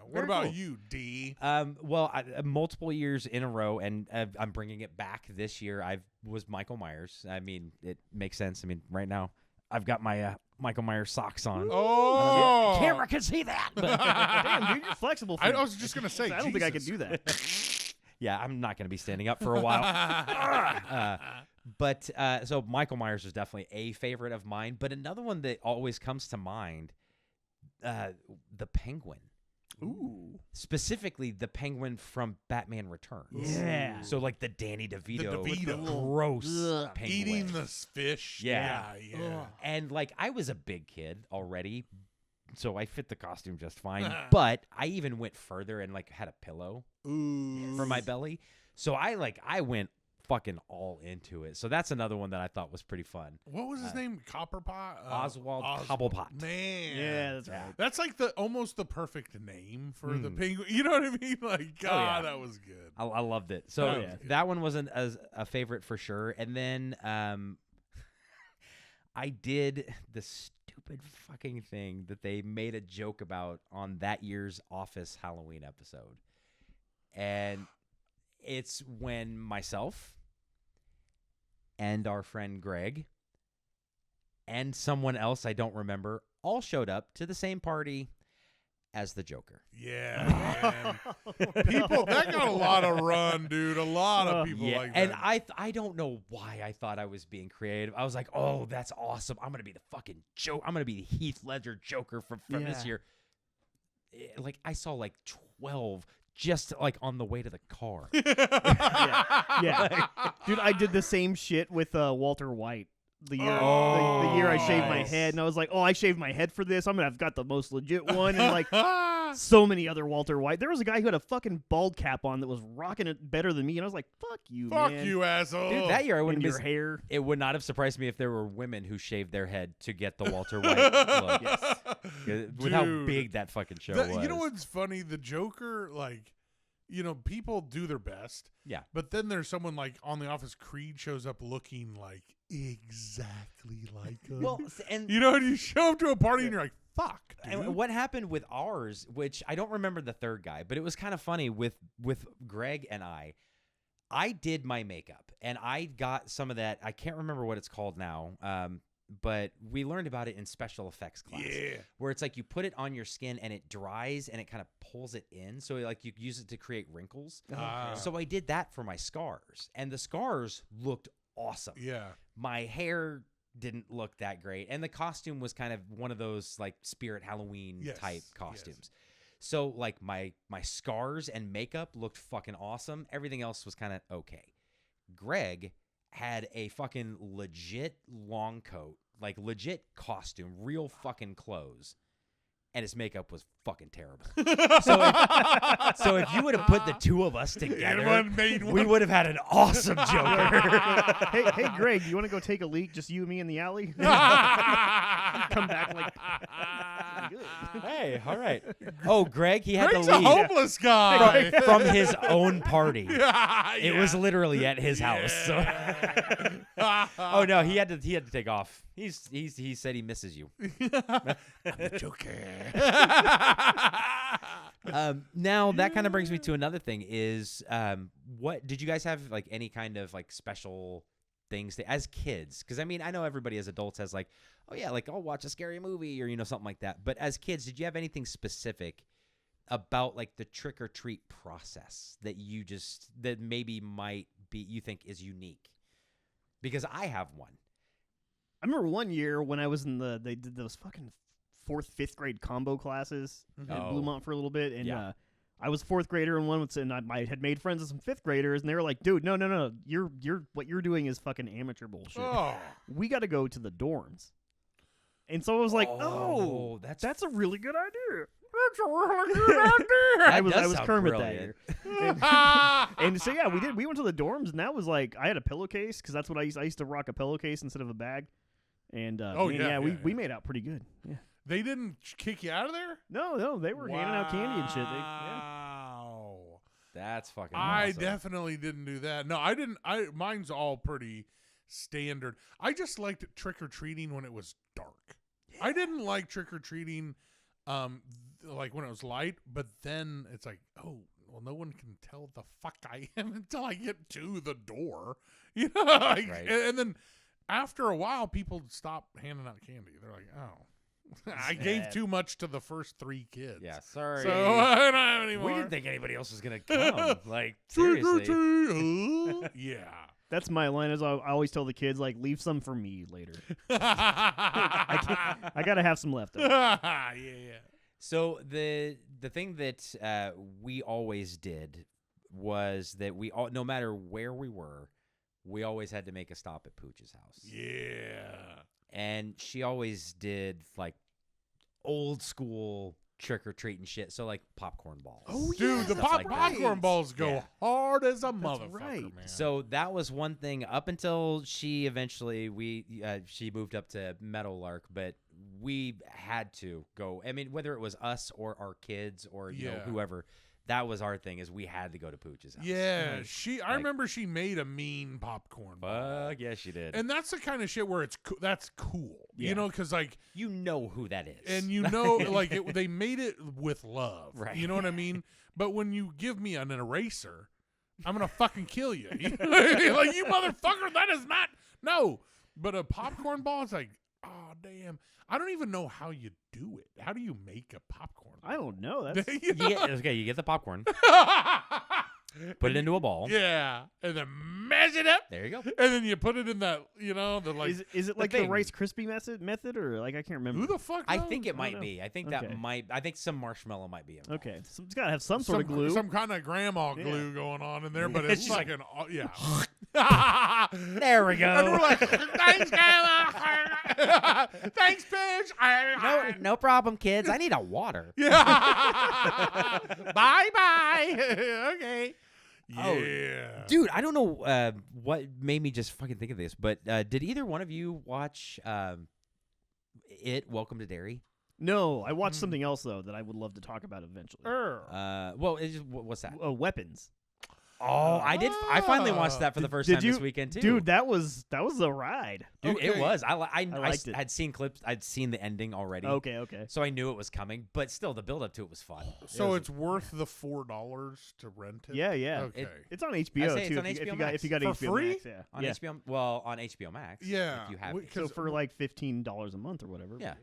What Very about cool. you, D? Well, multiple years in a row, and I'm bringing it back this year. I was Michael Myers. I mean, it makes sense. I mean, right now I've got my Michael Myers socks on. Oh, Camera can see that. But Damn, dude, you're flexible. I was just gonna say, I don't think I could Jesus. do that. yeah, I'm not going to be standing up for a while. But so Michael Myers is definitely a favorite of mine. But another one that always comes to mind, the Penguin. Ooh. Specifically, the Penguin from Batman Returns. Yeah. So like the Danny DeVito, DeVito. the gross Ugh. penguin. Eating the fish. Yeah. Yeah. And like I was a big kid already, so I fit the costume just fine. But I even went further and like had a pillow Ooh. for my belly. So I went fucking all into it. So that's another one that I thought was pretty fun. What was his name? Copperpot? Oswald Cobblepot. Man. Yeah, that's Yeah. right. That's like almost the perfect name for the penguin. You know what I mean? Like, God, yeah. that was good. I loved it. So Oh, yeah. that one wasn't as a favorite for sure. And then I did the stupid fucking thing that they made a joke about on that year's Office Halloween episode. And it's when myself and our friend Greg and someone else I don't remember all showed up to the same party as the Joker. Yeah, man. People, that got a lot of run, dude. A lot of people like that. And I don't know why I thought I was being creative. I was like, oh, that's awesome. I'm going to be the fucking Joker. I'm going to be the Heath Ledger Joker from this year. Like, I saw like 12 just like on the way to the car. Yeah. Dude, I did the same shit with Walter White. The year I shaved my head, and I was like, oh, I shaved my head for this. I've got the most legit one, and like so many other Walter White. There was a guy who had a fucking bald cap on that was rocking it better than me, and I was like, fuck you, man. Fuck you, asshole. Dude, that year I wouldn't your hair. It would not have surprised me if there were women who shaved their head to get the Walter White look. Yes. With how big that fucking show was. You know what's funny? The Joker, like, you know, people do their best. Yeah. But then there's someone like on The Office, Creed shows up looking like exactly like him. Well, and you know, and you show up to a party and you're like, fuck, dude. And what happened with ours, which I don't remember the third guy, but it was kind of funny with Greg and I did my makeup and I got some of that. I can't remember what it's called now. But we learned about it in special effects class. Yeah. Where it's like you put it on your skin and it dries and it kind of pulls it in. So like you use it to create wrinkles. So I did that for my scars. And the scars looked awesome. Yeah. My hair didn't look that great. And the costume was kind of one of those like Spirit Halloween type costumes. Yes. So like my scars and makeup looked fucking awesome. Everything else was kind of okay. Greg had a fucking legit long coat, like legit costume, real fucking clothes, and his makeup was fucking terrible. So if you would have put the two of us together, we would have had an awesome Joker. Hey, Greg, you want to go take a leak? Just you and me in the alley? Come back like... Hey, all right. Oh, Greg, he had Greg's the lead. a homeless guy from his own party. Yeah. It was literally at his house. So. Oh no, he had to take off. He said he misses you. I'm the Joker. Now that kind of brings me to another thing. Is what did you guys have like any kind of like special things as kids? Because I mean, I know everybody as adults has like, oh yeah, like I'll watch a scary movie or something like that. But as kids, did you have anything specific about like the trick or treat process that that maybe might be you think is unique? Because I have one. I remember one year when I was they did those fucking 4th, 5th grade combo classes in Bluemont for a little bit, and I was 4th grader and I had made friends with some 5th graders, and they were like, "Dude, no, you're what you're doing is fucking amateur bullshit. Oh. We got to go to the dorms." And so I was like, "Oh, that's a really good idea." That's a really good idea. I was Kermit brilliant. that year. And so yeah, we did. We went to the dorms, and that was like I had a pillowcase because that's what I used to rock a pillowcase instead of a bag. And we made out pretty good. Yeah. They didn't kick you out of there? No, they were handing out candy and shit. Wow. That's fucking I awesome. definitely didn't do that. No, I didn't. Mine's all pretty standard. I just liked trick-or-treating when it was dark. Yeah. I didn't like trick-or-treating like when it was light, but then it's like, oh, well, no one can tell the fuck I am until I get to the door. You know? Like, right. And then after a while, people stop handing out candy. They're like, oh. I gave too much to the first 3 kids. Yeah, sorry. So I don't have any more. We didn't think anybody else was going to come. Like, seriously. Yeah. That's my line. Is I always tell the kids, like, leave some for me later. I got to have some left. Yeah. So the thing that we always did was that no matter where we were, we always had to make a stop at Pooch's house. Yeah. And she always did like old school trick or treat and shit. So like popcorn balls. Oh, dude, the popcorn balls go hard as a That's motherfucker, right. man. So that was one thing up until she eventually she moved up to Meadowlark, but we had to go. I mean, whether it was us or our kids or you know whoever. That was our thing, is we had to go to Pooch's house. Yeah, I remember she made a mean popcorn ball. Fuck yeah, she did. And that's the kind of shit where that's cool. Yeah. You know, because like... You know who that is. And you know, like, they made it with love. Right. You know what I mean? But when you give me an eraser, I'm going to fucking kill you. Like, you motherfucker, that is not... No. But a popcorn ball is like... oh damn, I don't even know how you do it. How do you make a popcorn? I don't know. That's You get the popcorn, put it into a ball. Yeah, and then mash it up. There you go. And then you put it in that, the like. is it like the Rice Krispie method or like I can't remember. Who the fuck I knows? think it might be. I think Okay. I think some marshmallow might be involved. Okay, so it's got to have some sort of glue. Some kind of grandma glue going on in there, but it's She's like like- yeah. There we go. And we're like, thanks, Kayla. Thanks, bitch. No problem, kids. I need a water. Yeah. Bye. Okay. Oh, Yeah. Dude, I don't know what made me just fucking think of this, but did either one of you watch Welcome to Derry? No, I watched something else though that I would love to talk about eventually. Well, what's that? Weapons. Oh, I finally watched that for the first Did time you- this weekend too. Dude, that was a ride. Dude, it Okay. was. I liked it. had seen clips. I'd seen the ending already. Okay. So I knew it was coming, but still, the build up to it was fun. So it's worth the $4 to rent it? Yeah. Okay. It's on HBO I say too. it's on if HBO you got For HBO free? Max, yeah. On yeah. HBO. Well, on HBO Max. Yeah. If you have. Wait, it. So for like $15 a month or whatever. Yeah.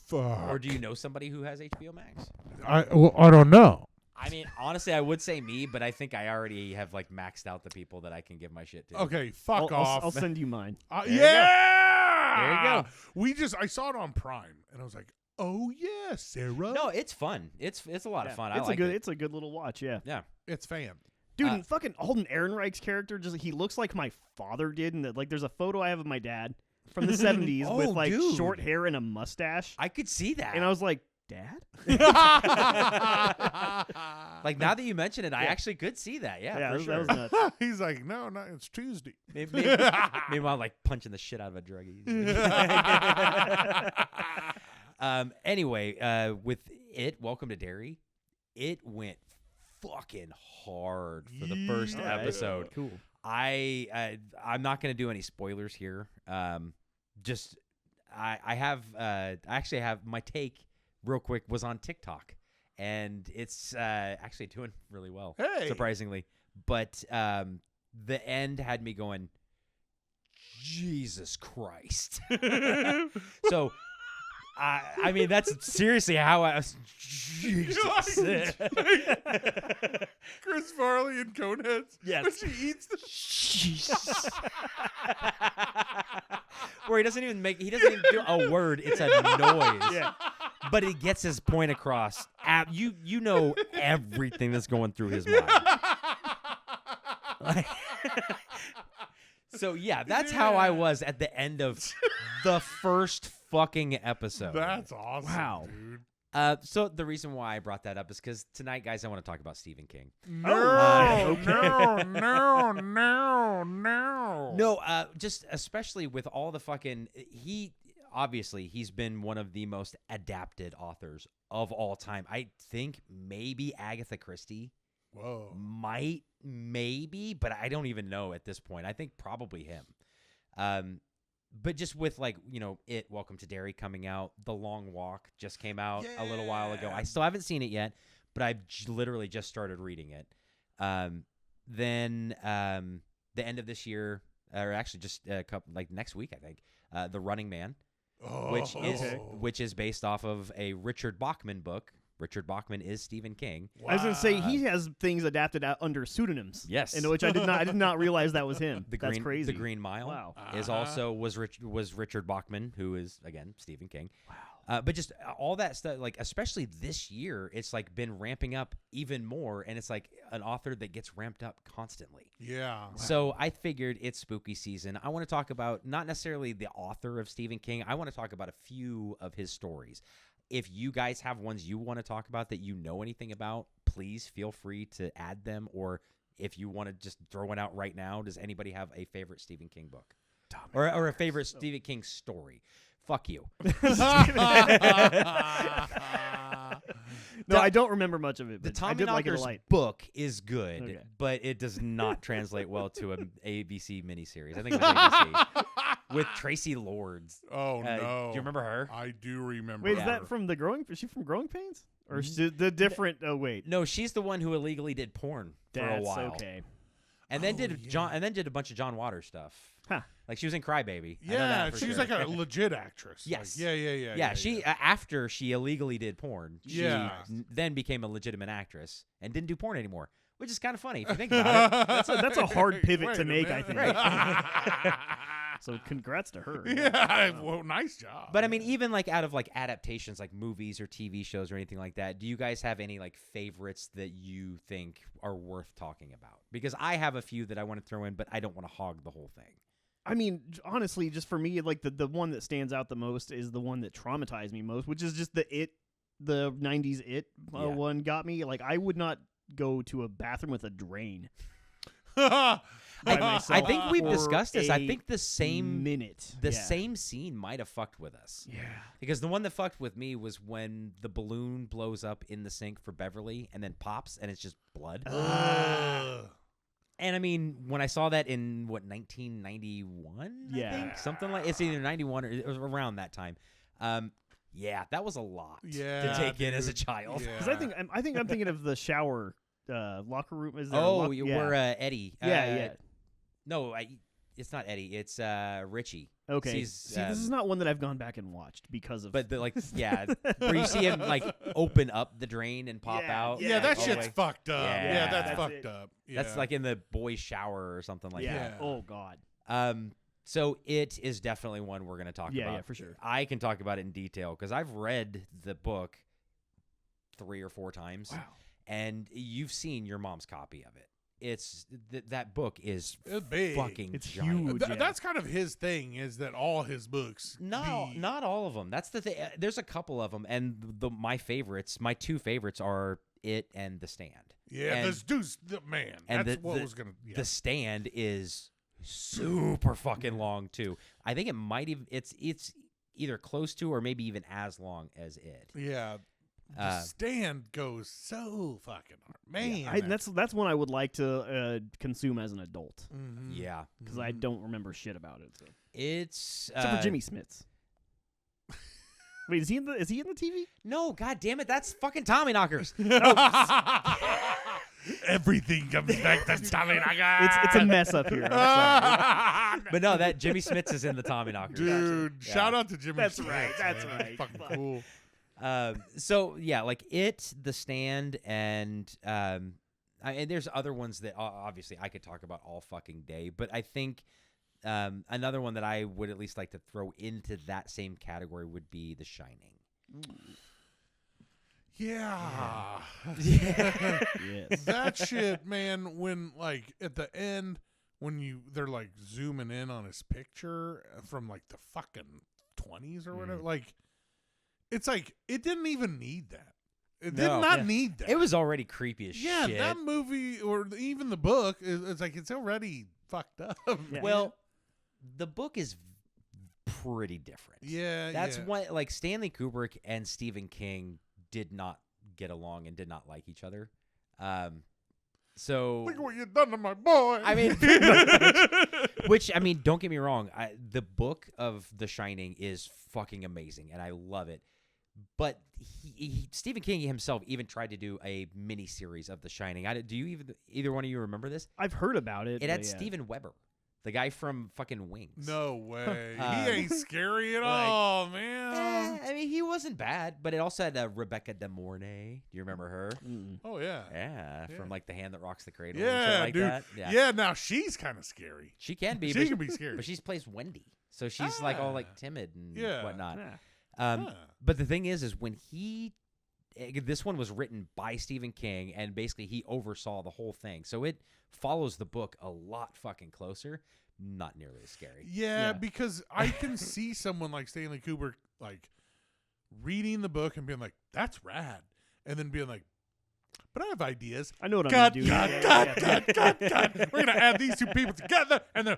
Fuck. Or do you know somebody who has HBO Max? I don't know. I mean, honestly, I would say me, but I think I already have like maxed out the people that I can give my shit to. Okay, fuck off. I'll send you mine. There you Yeah. There you I saw it on Prime, and I was like, oh yeah, Sarah. No, it's fun. It's a lot of fun. It's I like a good it. It's a good little watch. Yeah. Yeah. It's fan. Dude, and fucking Alden Ehrenreich's character he looks like my father did, and like there's a photo I have of my dad from the 70s Oh, with like dude. short hair and a mustache, I could see that. and I was like, Dad? like now that you mention it, I actually could see that. Yeah, for sure. that was nuts. He's like, no, it's Tuesday. Meanwhile, like punching the shit out of a druggie. Anyway, with Welcome to Derry, it went fucking hard for the first Yeah. episode. Cool. I'm not gonna do any spoilers here. I actually have my take real quick was on TikTok, and it's actually doing really well, Hey. surprisingly. But the end had me going, Jesus Christ. So, I mean, that's seriously how I was. Jesus. Chris Farley and Coneheads. Yes. When she eats the Jesus. Where he doesn't even do a word. It's a noise. Yeah. But he gets his point across. You know everything that's going through his mind. So yeah, that's how I was at the end of the first fucking episode. That's awesome, Wow. dude. So the reason why I brought that up is because tonight, guys, I want to talk about Stephen King. No, okay. no. No, just especially with all the fucking he's been one of the most adapted authors of all time. I think maybe Agatha Christie Whoa. maybe, but I don't even know at this point. I think probably him. But just with Welcome to Derry coming out, The Long Walk just came out a little while ago. I still haven't seen it yet, but I've literally just started reading it. Then the end of this year, or actually just a couple next week, I think, The Running Man, which is based off of a Richard Bachman book. Richard Bachman is Stephen King. I was gonna say he has things adapted out under pseudonyms. Yes. in which I did not realize that was him. That's That's crazy. The Green Mile Wow. was Richard Bachman, who is again Stephen King. Wow. But just all that stuff, especially this year, it's been ramping up even more, and it's an author that gets ramped up constantly. Yeah. So I figured it's spooky season. I want to talk about not necessarily the author of Stephen King. I want to talk about a few of his stories. If you guys have ones you want to talk about that you know anything about, please feel free to add them. Or if you want to just throw one out right now, does anybody have a favorite Stephen King book? Or a favorite Stephen King story? Fuck you. No, I don't remember much of it, The but I did like it a lot. book is good, Okay. but it does not translate well to an ABC miniseries. I think it was ABC. With Tracy Lords. Oh, no. Do you remember her? I do remember. Wait, is Yeah. that from the Growing? Is she from Growing Pains, or is she the different? Oh wait, No, she's the one who illegally did porn for a that's while. okay. And then did a bunch of John Waters stuff. Huh. Like she was in Cry Baby. I know Yeah, that for she's sure. like a legit actress. Yes. Like, yeah. Yeah, she after she illegally did porn, she Yeah. then became a legitimate actress and didn't do porn anymore, which is kind of funny if you think about it. That's a hard pivot Wait to a make, I minute. think. So congrats to her. Yeah, well, nice job. But I mean, even like out of like adaptations, like movies or TV shows or anything like that, do you guys have any like favorites that you think are worth talking about? Because I have a few that I want to throw in, but I don't want to hog the whole thing. I mean, honestly, just for me, like the one that stands out the most is the one that traumatized me most, which is just the 90s It one got me. Like, I would not go to a bathroom with a drain. I think we've for discussed this. I a think the same minute. same scene might have fucked with us. Yeah. Because the one that fucked with me was when the balloon blows up in the sink for Beverly and then pops and it's just blood. And I mean, when I saw that in 1991, I think something like it's either 91 or it was around that time. Yeah, that was a lot to take in as a child. Because I think I'm thinking of the shower locker room. Is there we're Eddie. Yeah. No, it's not Eddie. It's Richie. Okay. See, this is not one that I've gone back and watched because of. But where you see him like open up the drain and pop out. Yeah, that all shit's the way. fucked up. Yeah. Yeah, that's That's fucked it. up. Yeah. That's like in the boys' shower or something like yeah. that. Oh God. So it is definitely one we're going to talk about. Yeah, for sure. I can talk about it in detail because I've read the book 3 or 4 times. Wow. And you've seen your mom's copy of it. It's that book is It's big. fucking It's giant. huge. Yeah. That's kind of his thing, is that all his books. Not all of them. That's the thing. There's a couple of them, and my 2 favorites are It and The Stand. Yeah, and, this dude's man. and That's what was gonna. Yeah. The Stand is super fucking long too. I think it might even it's either close to or maybe even as long as It. Yeah. The Stand goes so fucking hard, man. That's one I would like to consume as an adult Mhm. Yeah, because I don't remember shit about it. So. it's Except for Jimmy Smits. Wait, is he in the TV? No, god damn it, that's fucking Tommy Knockers. Everything comes back to Tommy Knockers. It's a mess up here. I'm sorry. But no, that Jimmy Smits is in the Tommy Knockers. Dude, Yeah. shout out to Jimmy. That's Smith, right, that's man. right. Fucking Fuck. cool. So yeah, like It, The Stand, and and there's other ones that obviously I could talk about all fucking day, but I think another one that I would at least like to throw into that same category would be The Shining. Yeah. Yes. That shit, man, when like at the end when they're like zooming in on his picture from like the fucking 20s or whatever, like it's like it didn't even need that. It did not need that. It was already creepy as shit. that movie or even the book it's like it's already fucked up. Yeah. Well, the book is pretty different. Yeah, That's yeah. why like Stanley Kubrick and Stephen King did not get along and did not like each other. So Look at what you've done to my boy. I mean, which I mean, don't get me wrong. The book of The Shining is fucking amazing, and I love it. But Stephen King himself even tried to do a mini series of The Shining. Do you either one of you remember this? I've heard about it. It had but yeah. Steven Weber, the guy from fucking Wings. No way. He Uh, ain't scary at all, man. I mean, he wasn't bad, but it also had Rebecca De Mornay. Do you remember her? Mm. Oh yeah. Yeah, Yeah. from like The Hand That Rocks the Cradle. and Yeah, shit like dude. that. Yeah, now she's kind of scary. She can be. She but can be scary. But she plays Wendy, so she's like all like timid and Yeah. whatnot. Yeah. Huh. But the thing is when this one was written by Stephen King, and basically he oversaw the whole thing, so it follows the book a lot fucking closer. Not nearly as scary. Yeah, because I can see someone like Stanley Kubrick like reading the book and being like, "That's rad," and then being like, "But I have ideas." I know what Cut, I'm gonna do. cut. We're gonna add these two people together, and then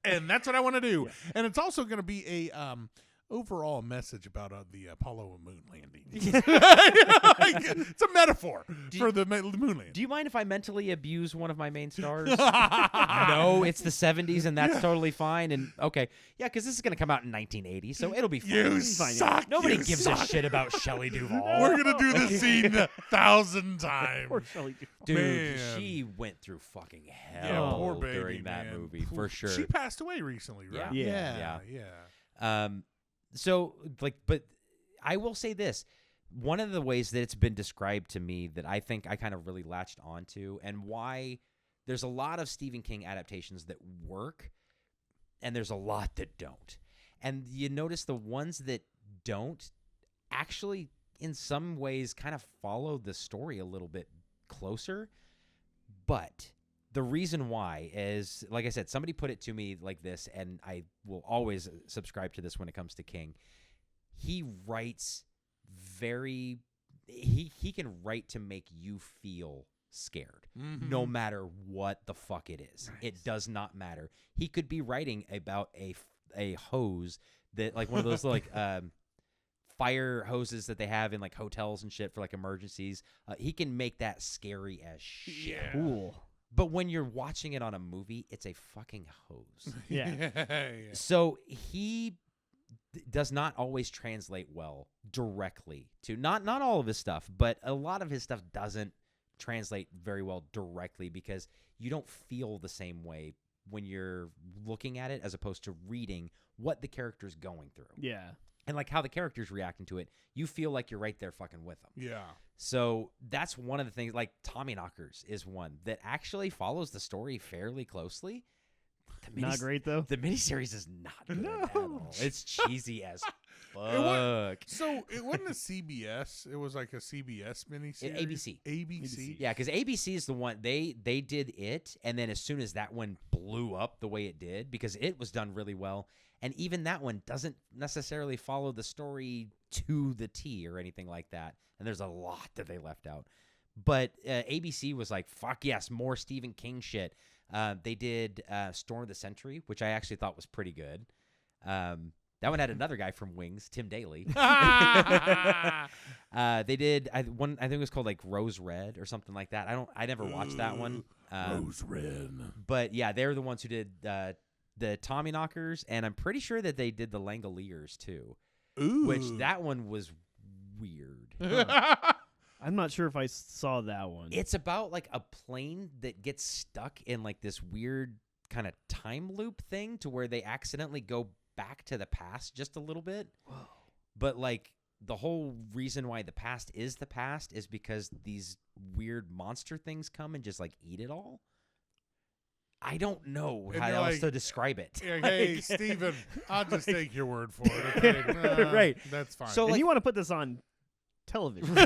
and that's what I want to do. And it's also gonna be overall message about the Apollo and moon landing. It's a metaphor for the moon landing. Do you mind if I mentally abuse one of my main stars? No, it's the 70s, and that's totally fine. And okay, yeah, because this is going to come out in 1980, so it'll be fine. You suck. Nobody you gives suck. a shit about Shelley Duvall. We're going to do this scene 1,000 times. Poor Shelley Duvall. Dude, Man. she went through fucking hell Yeah, poor baby, during that man. movie, for sure. She passed away recently, right? Yeah. Yeah. So, like, but I will say this. One of the ways that it's been described to me that I think I kind of really latched onto, and why there's a lot of Stephen King adaptations that work, and there's a lot that don't. And you notice the ones that don't actually, in some ways, kind of follow the story a little bit closer. But the reason why is, like I said, somebody put it to me like this, and I will always subscribe to this when it comes to King. He writes he can write to make you feel scared, no matter what the fuck it is. Nice. It does not matter. He could be writing about a hose that, like, one of those like fire hoses that they have in like hotels and shit for like emergencies. He can make that scary as shit. Yeah. Cool. But when you're watching it on a movie, it's a fucking hose. Yeah. So he does not always translate well directly to not all of his stuff, but a lot of his stuff doesn't translate very well directly because you don't feel the same way when you're looking at it as opposed to reading what the character's going through. Yeah. And like how the character's reacting to it, you feel like you're right there fucking with them. Yeah. So that's one of the things, like Tommyknockers is one that actually follows the story fairly closely. Not great, though. The miniseries is not good at all. It's cheesy as fuck. It wasn't a CBS. It was like a CBS miniseries. ABC. ABC. Yeah, because ABC is the one, they did it, and then as soon as that one blew up the way it did, because it was done really well, and even that one doesn't necessarily follow the story to the T or anything like that, and there's a lot that they left out. But ABC was like, fuck yes, more Stephen King shit. They did Storm of the Century, which I actually thought was pretty good. That one had another guy from Wings, Tim Daly. They did one. I think it was called like Rose Red or something like that. I never watched that one. Rose Red. But yeah, they're the ones who did the Tommyknockers, and I'm pretty sure that they did the Langoliers too. Ooh. Which that one was weird. I'm not sure if I saw that one. It's about like a plane that gets stuck in like this weird kind of time loop thing to where they accidentally go back to the past just a little bit. Whoa. But like the whole reason why the past is because these weird monster things come and just like eat it all. I don't know And how you're else like, to describe it. Hey, Steven, I'll just take your word for it. Okay? Right. That's fine. So, And like, you want to put this on television.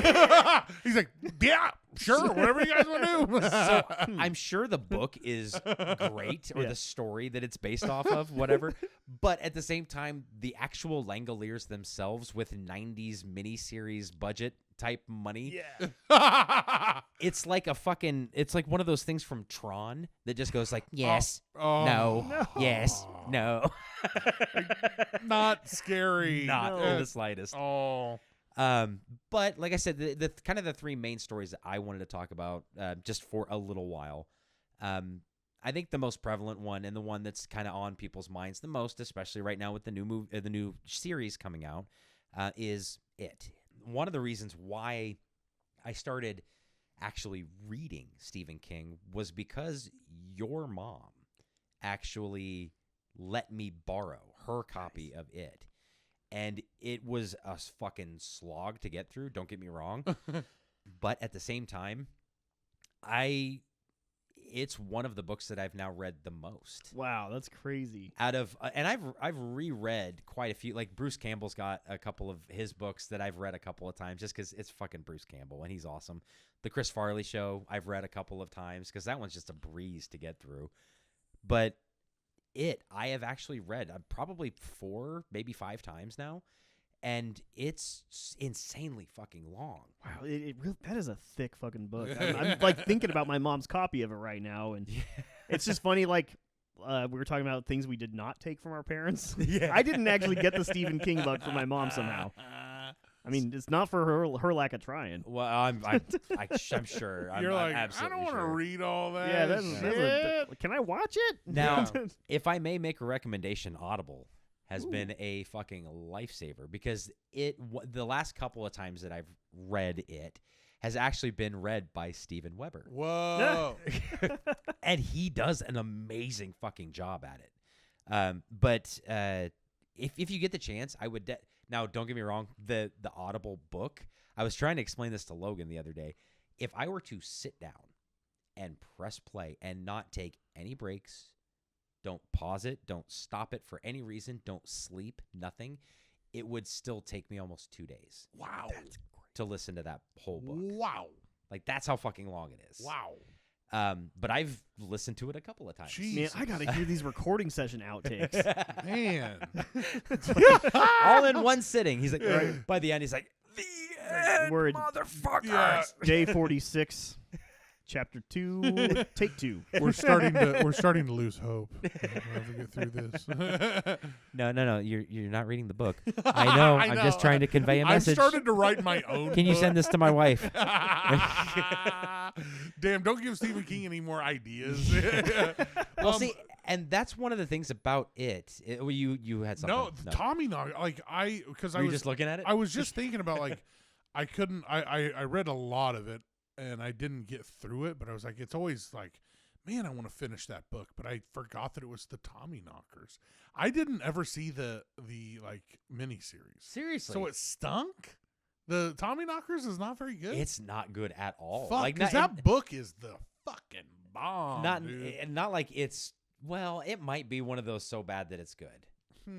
He's like, yeah, sure, whatever you guys want to do. so I'm sure the book is great, or Yeah. the story that it's based off of, whatever. But at the same time, the actual Langoliers themselves, with 90s miniseries budget type money, Yeah. it's like it's like one of those things from Tron that just goes like, yes, Oh, no, yes, no. Not scary. Not No. in the slightest. Oh. But like I said, the kind of the three main stories that I wanted to talk about, just for a little while. I think the most prevalent one, and the one that's kind of on people's minds the most, especially right now with the new series coming out, is It. One of the reasons why I started actually reading Stephen King was because your mom actually let me borrow her copy of It. And it was a fucking slog to get through, don't get me wrong. But at the same time, it's one of the books that I've now read the most. Wow, that's crazy. And I've reread quite a few. Like Bruce Campbell's got a couple of his books that I've read a couple of times just because it's fucking Bruce Campbell and he's awesome. The Chris Farley Show I've read a couple of times because that one's just a breeze to get through. But I have actually read probably 4, maybe 5 times now, and it's insanely fucking long. Wow, that is a thick fucking book. I'm like thinking about my mom's copy of it right now, and it's just funny. Like we were talking about things we did not take from our parents. Yeah. I didn't actually get the Stephen King bug from my mom somehow. I mean, it's not for her lack of trying. Well, I'm sure. You're I'm like, absolutely I don't want to sure. read all that. Yeah, shit. can I watch it? Now, if I may make a recommendation, Audible has been a fucking lifesaver because the last couple of times that I've read it has actually been read by Steven Weber. Whoa. And he does an amazing fucking job at it. But if you get the chance, I would now don't get me wrong, the Audible book, I was trying to explain this to Logan the other day. If I were to sit down and press play and not take any breaks, don't pause it, don't stop it for any reason, don't sleep, nothing, it would still take me almost 2 days. Wow. To listen to that whole book. Wow. Like, that's how fucking long it is. Wow. But I've listened to it a couple of times. Jesus. Man, I gotta hear these recording session outtakes. Man. All in one sitting. He's like, right. By the end, he's like, the end, We're at motherfuckers. Day 46, Chapter 2, Take 2. We're starting to lose hope. We'll never get through this. No. You're not reading the book. I know. I'm just trying to convey a message. I've started to write my own. Can you send this to my wife? Damn! Don't give Stephen King any more ideas. Well, see, and that's one of the things about it. You had something. No, Tommy Knock. Like because I Were was you just looking at it. I was just thinking about like I couldn't. I read a lot of it and I didn't get through it, but I was like, it's always like, man, I want to finish that book, but I forgot that it was the Tommy Knockers. I didn't ever see the like miniseries. Seriously. So it stunk. The Tommy Knockers is not very good. It's not good at all. Fuck, like because that book is the fucking bomb. Not like it's. Well, it might be one of those so bad that it's good.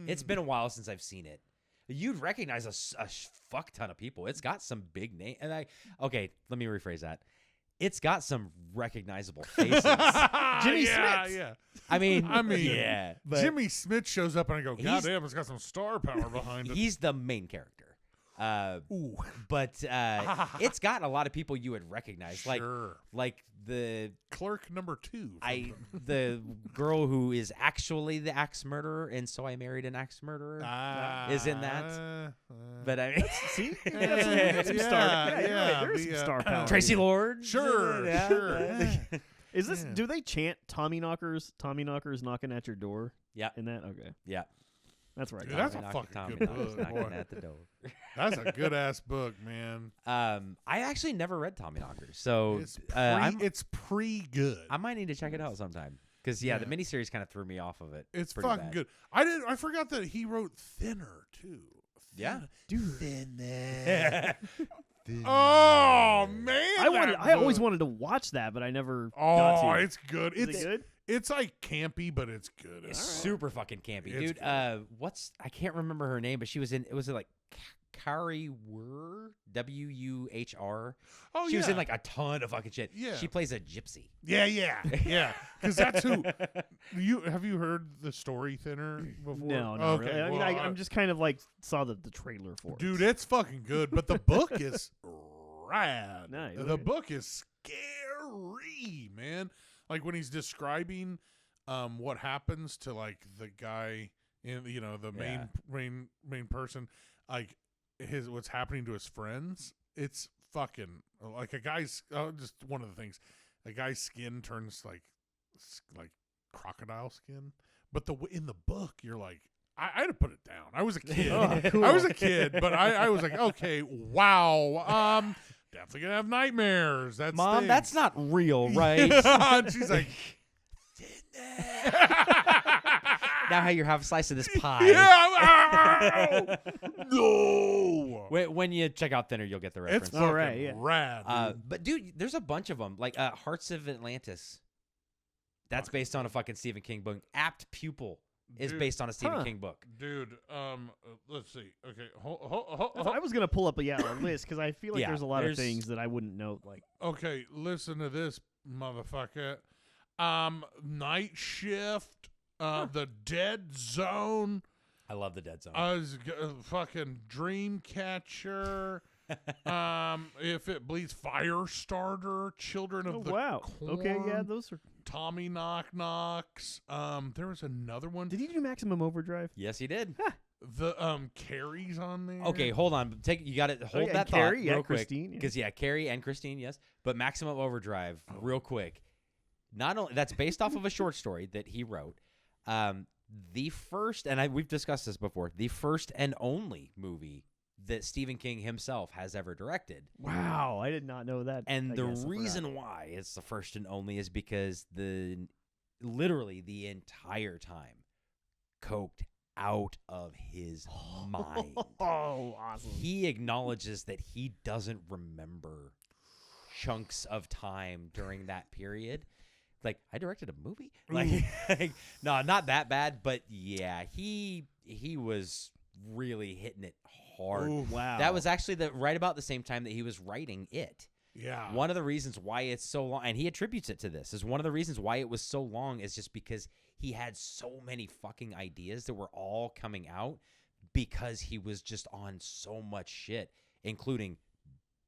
It's been a while since I've seen it. You'd recognize a fuck ton of people. It's got some big name, and let me rephrase that. It's got some recognizable faces. Jimmy yeah, Smith. Yeah. I mean, yeah. But Jimmy Smith shows up, and I go, God damn, it's got some star power behind it. He's the main character. Ooh. But it's got a lot of people you would recognize, Sure. like the Clerk number 2. the girl who is actually the axe murderer, and so I married an axe murderer is in that. But I mean, See, we got some star. Yeah, you're right. There's some star power. Tracy Lord, Sure. Is this? Do they chant Tommy Knockers? Tommy Knockers knocking at your door. Yeah. In that, okay. Yeah. That's right. Dude, that's a Tommy fucking Tommy good Knockers book, knocking boy. at the door. That's a good ass book, man. I actually never read Tommy Knockers, so It's pretty good. I might need to check it out sometime. Because the miniseries kind of threw me off of it. It's pretty fucking bad. good. I forgot that he wrote Thinner too. Yeah. Dude. Thinner. Oh man! I always wanted to watch that, but I never. got to. It's good. Is it good? It's like campy, but it's good. It's super fucking campy, It's dude. I can't remember her name, but she was in. Was it like Kari Wuhr? Wuhr. Oh, she was in like a ton of fucking shit. Yeah. She plays a gypsy. Yeah. Because that's who. Have you heard the story Thinner before? No, okay, really. I mean, well, I'm just kind of like saw the trailer for it. Dude, it's fucking good, but the book is rad. Nice. The book is scary, man. Like when he's describing what happens to like the guy in the main person, like what's happening to his friends. It's fucking like a guy's just one of the things. A guy's skin turns like crocodile skin, but in the book you're like, I had to put it down. I was a kid. Cool. I was a kid, but I was like, okay, wow. Definitely gonna have nightmares. Mom, that's not real, right? And she's like, now how you have a slice of this pie. yeah, no. When you check out Thinner, you'll get the reference. It's fucking right, yeah. rad. Dude. But dude, there's a bunch of them. Like Hearts of Atlantis. That's based on a fucking Stephen King book. Apt Pupil is based on a Stephen King book. Dude, let's see. Okay, I was gonna pull up a list because I feel like there's a lot of there's- things that I wouldn't know. Like, okay, listen to this, motherfucker. Night Shift, The Dead Zone, I love the Dead Zone. fucking Dreamcatcher, If It Bleeds, Firestarter, Children of the wow. Corn, Okay, yeah, those are. Tommy Knock Knocks. There was another one. Did he do Maximum Overdrive? Yes, he did. The Carrie's on there. Okay, hold on. You got to hold yeah, that Carrie, thought yeah, real quick. Christine, yeah. Because Carrie and Christine, yes. But Maximum Overdrive, real quick. Not only that's based off of a short story that he wrote. The first, and we've discussed this before, the first and only movie that Stephen King himself has ever directed. Wow, I did not know that. And the reason why it's the first and only is because literally the entire time coked out of his mind. Oh, awesome. He acknowledges that he doesn't remember chunks of time during that period. Like, I directed a movie? Like, no, not that bad, but yeah, he was really hitting it hard. Ooh, wow. That was actually right about the same time that he was writing it. Yeah. One of the reasons why it's so long, and he attributes it to this, is one of the reasons why it was so long is just because he had so many fucking ideas that were all coming out because he was just on so much shit, including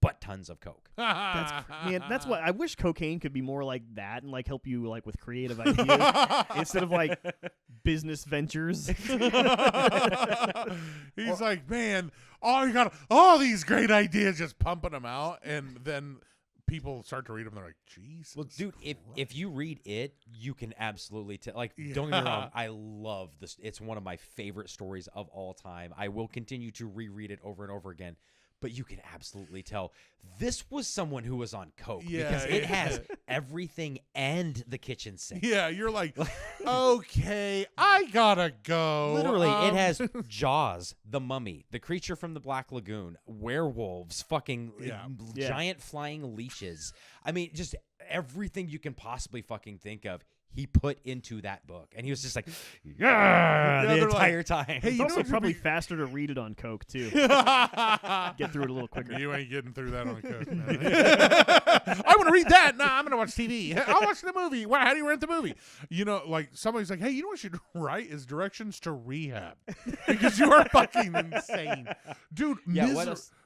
butt tons of coke. That's what I wish cocaine could be more like that and like help you like with creative ideas instead of like business ventures. He's like, man, you got all these great ideas, just pumping them out, and then people start to read them. They're like, Jesus. Well, dude, if you read it, you can absolutely tell. Like, don't get me wrong, I love this. It's one of my favorite stories of all time. I will continue to reread it over and over again. But you can absolutely tell this was someone who was on coke because it has everything and the kitchen sink. Yeah, you're like, okay, I gotta go. Literally, it has Jaws, The Mummy, The Creature from the Black Lagoon, werewolves, fucking giant flying leashes. I mean, just everything you can possibly fucking think of. He put into that book, and he was just like, the entire time. Hey, it's also probably faster to read it on coke too. Get through it a little quicker. You ain't getting through that on coke, man. I want to read that. Nah, I'm gonna watch TV. I'll watch the movie. How do you rent the movie? You know, like somebody's like, hey, you know what you should write is directions to rehab because you are fucking insane, dude.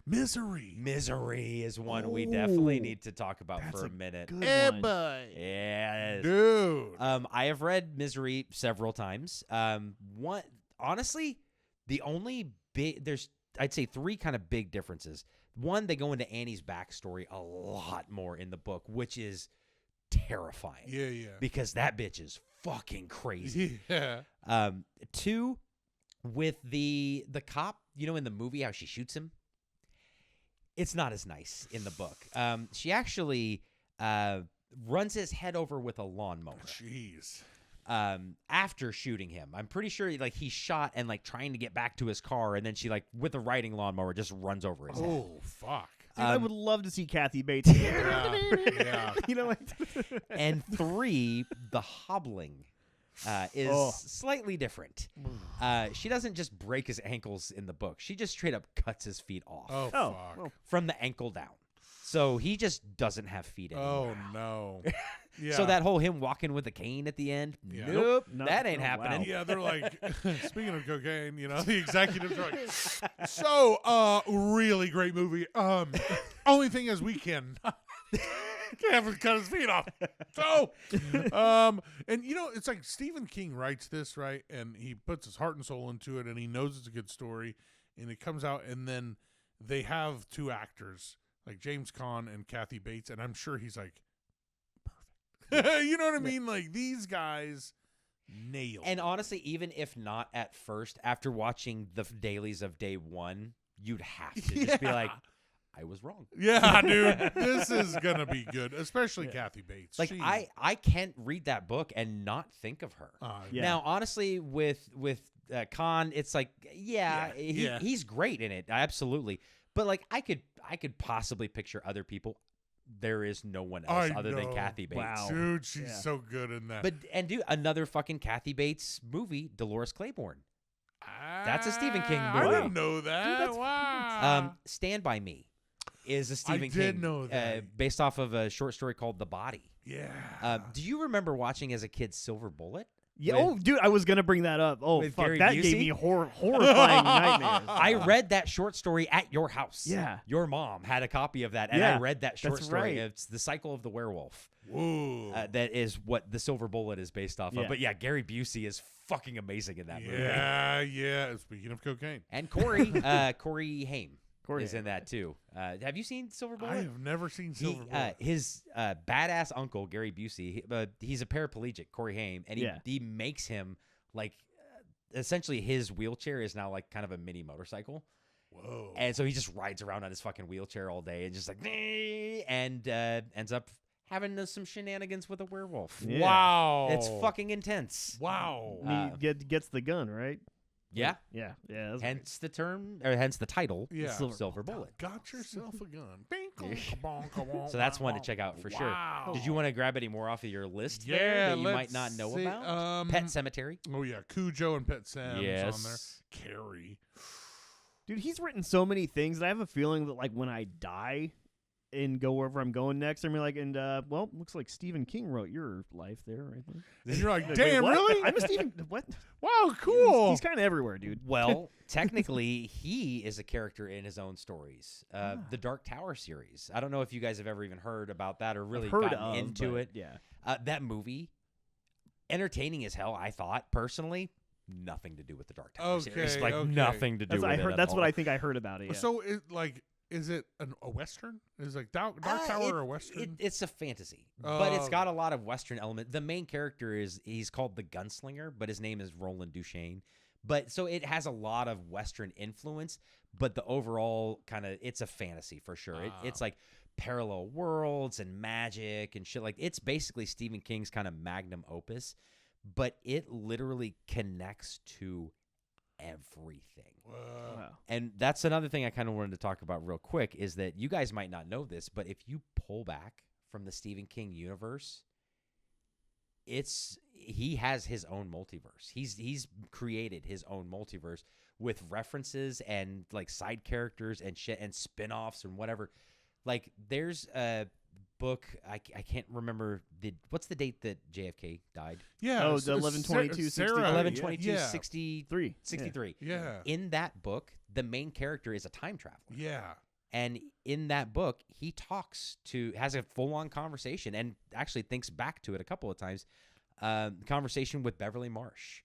Misery. Misery is one we definitely need to talk about for a minute. Good one. Yes. Dude. I have read Misery several times. Honestly, the only I'd say three kind of big differences. One, they go into Annie's backstory a lot more in the book, which is terrifying. Yeah. Because that bitch is fucking crazy. Yeah. Two, with the cop, you know, in the movie how she shoots him. It's not as nice in the book. She actually runs his head over with a lawnmower. Jeez. After shooting him, I'm pretty sure like he shot and like trying to get back to his car, and then she like with a riding lawnmower just runs over his head. Oh fuck! Dude, I would love to see Kathy Bates. Yeah. You know, like And three, the hobbling. Is slightly different. She doesn't just break his ankles in the book. She just straight up cuts his feet off. Oh fuck! Well. From the ankle down. So he just doesn't have feet anymore. Oh no! Yeah. So that whole him walking with a cane at the end, nope, that ain't happening. Wow. Yeah, they're like, speaking of cocaine, you know, the executives are like, so, really great movie. Only thing is we can't have him cut his feet off. So, and you know, it's like Stephen King writes this, right? And he puts his heart and soul into it, and he knows it's a good story, and it comes out, and then they have two actors, like James Caan and Kathy Bates, and I'm sure he's like, perfect. You know what I mean? Like, these guys nailed And it. honestly, even if not at first, after watching the dailies of day one, you'd have to just be like, I was wrong. Yeah, dude, this is gonna be good, especially Kathy Bates. Like I can't read that book and not think of her. Yeah. Now, honestly, with Khan, it's like, he's great in it, absolutely. But like, I could possibly picture other people. There is no one else other than Kathy Bates. Wow. dude, she's so good in that. But dude, another fucking Kathy Bates movie, Dolores Claiborne. That's a Stephen King I movie. didn't know that. Dude, wow. Stand By Me is a Stephen King. I did know that. Based off of a short story called The Body. Yeah. Do you remember watching as a kid Silver Bullet? Yeah, with- oh, dude, I was gonna bring that up. Oh, with fuck, Gary that Busey? gave me horrifying nightmares. I read that short story at your house. Yeah. Your mom had a copy of that, and Yeah, I read that short that's story. right. It's The Cycle of the Werewolf. Whoa. That is what The Silver Bullet is based off Yeah. of. But yeah, Gary Busey is fucking amazing in that movie. Yeah. Speaking of cocaine, And Corey Haim is in that too. Have you seen Silver Bullet? I have never seen Silver Bullet. His badass uncle Gary Busey, he's a paraplegic, Corey Haim, and he makes him like essentially his wheelchair is now like kind of a mini motorcycle. Whoa. And so he just rides around on his fucking wheelchair all day and just like, and ends up having some shenanigans with a werewolf. Yeah. Wow. It's fucking intense. Wow. He gets the gun, right? Yeah. Yeah. That's Hence the term, or hence the title, Yeah. Silver Bullet. Got yourself a gun. So that's one to check out for sure. Did you want to grab any more off of your list there Yeah, that you might let's not know see, about? Pet Cemetery. Oh yeah, Cujo and Pet Sam's on there. Yes. Carrie. Dude, he's written so many things that I have a feeling that like when I die and go wherever I'm going next, I'm like, and well, looks like Stephen King wrote your life there, right there. And you're like, Wait, damn, what? really? I'm a Stephen. What? Wow, cool. He's kind of everywhere, dude. Well, technically, he is a character in his own stories. The Dark Tower series. I don't know if you guys have ever even heard about that or really I've heard gotten of, into but it. Yeah. That movie, entertaining as hell, I thought, personally. Nothing to do with the Dark Tower series. Like, okay. nothing to do That's with what I it heard. at That's what all. I think I heard about it. Yeah. So is it a western? Is like Dark Tower a western? It's a fantasy, but it's Oh, got a lot of Western element. The main character he's called the Gunslinger, but his name is Roland Duchesne. But so it has a lot of Western influence, but the overall it's a fantasy for sure. It's like parallel worlds and magic and shit. Like it's basically Stephen King's kind of magnum opus, but it literally connects to everything. Wow. And that's another thing I kind of wanted to talk about real quick is that you guys might not know this, but if you pull back from the Stephen King universe, he has his own multiverse. He's created his own multiverse with references and like side characters and shit and spin-offs and whatever. Like there's a book I can't remember what's the date that JFK died? Yeah. Oh, the 11/22/63. 63. Yeah. In that book, the main character is a time traveler. Yeah. And in that book, he has a full-on conversation and actually thinks back to it a couple of times. Conversation with Beverly Marsh,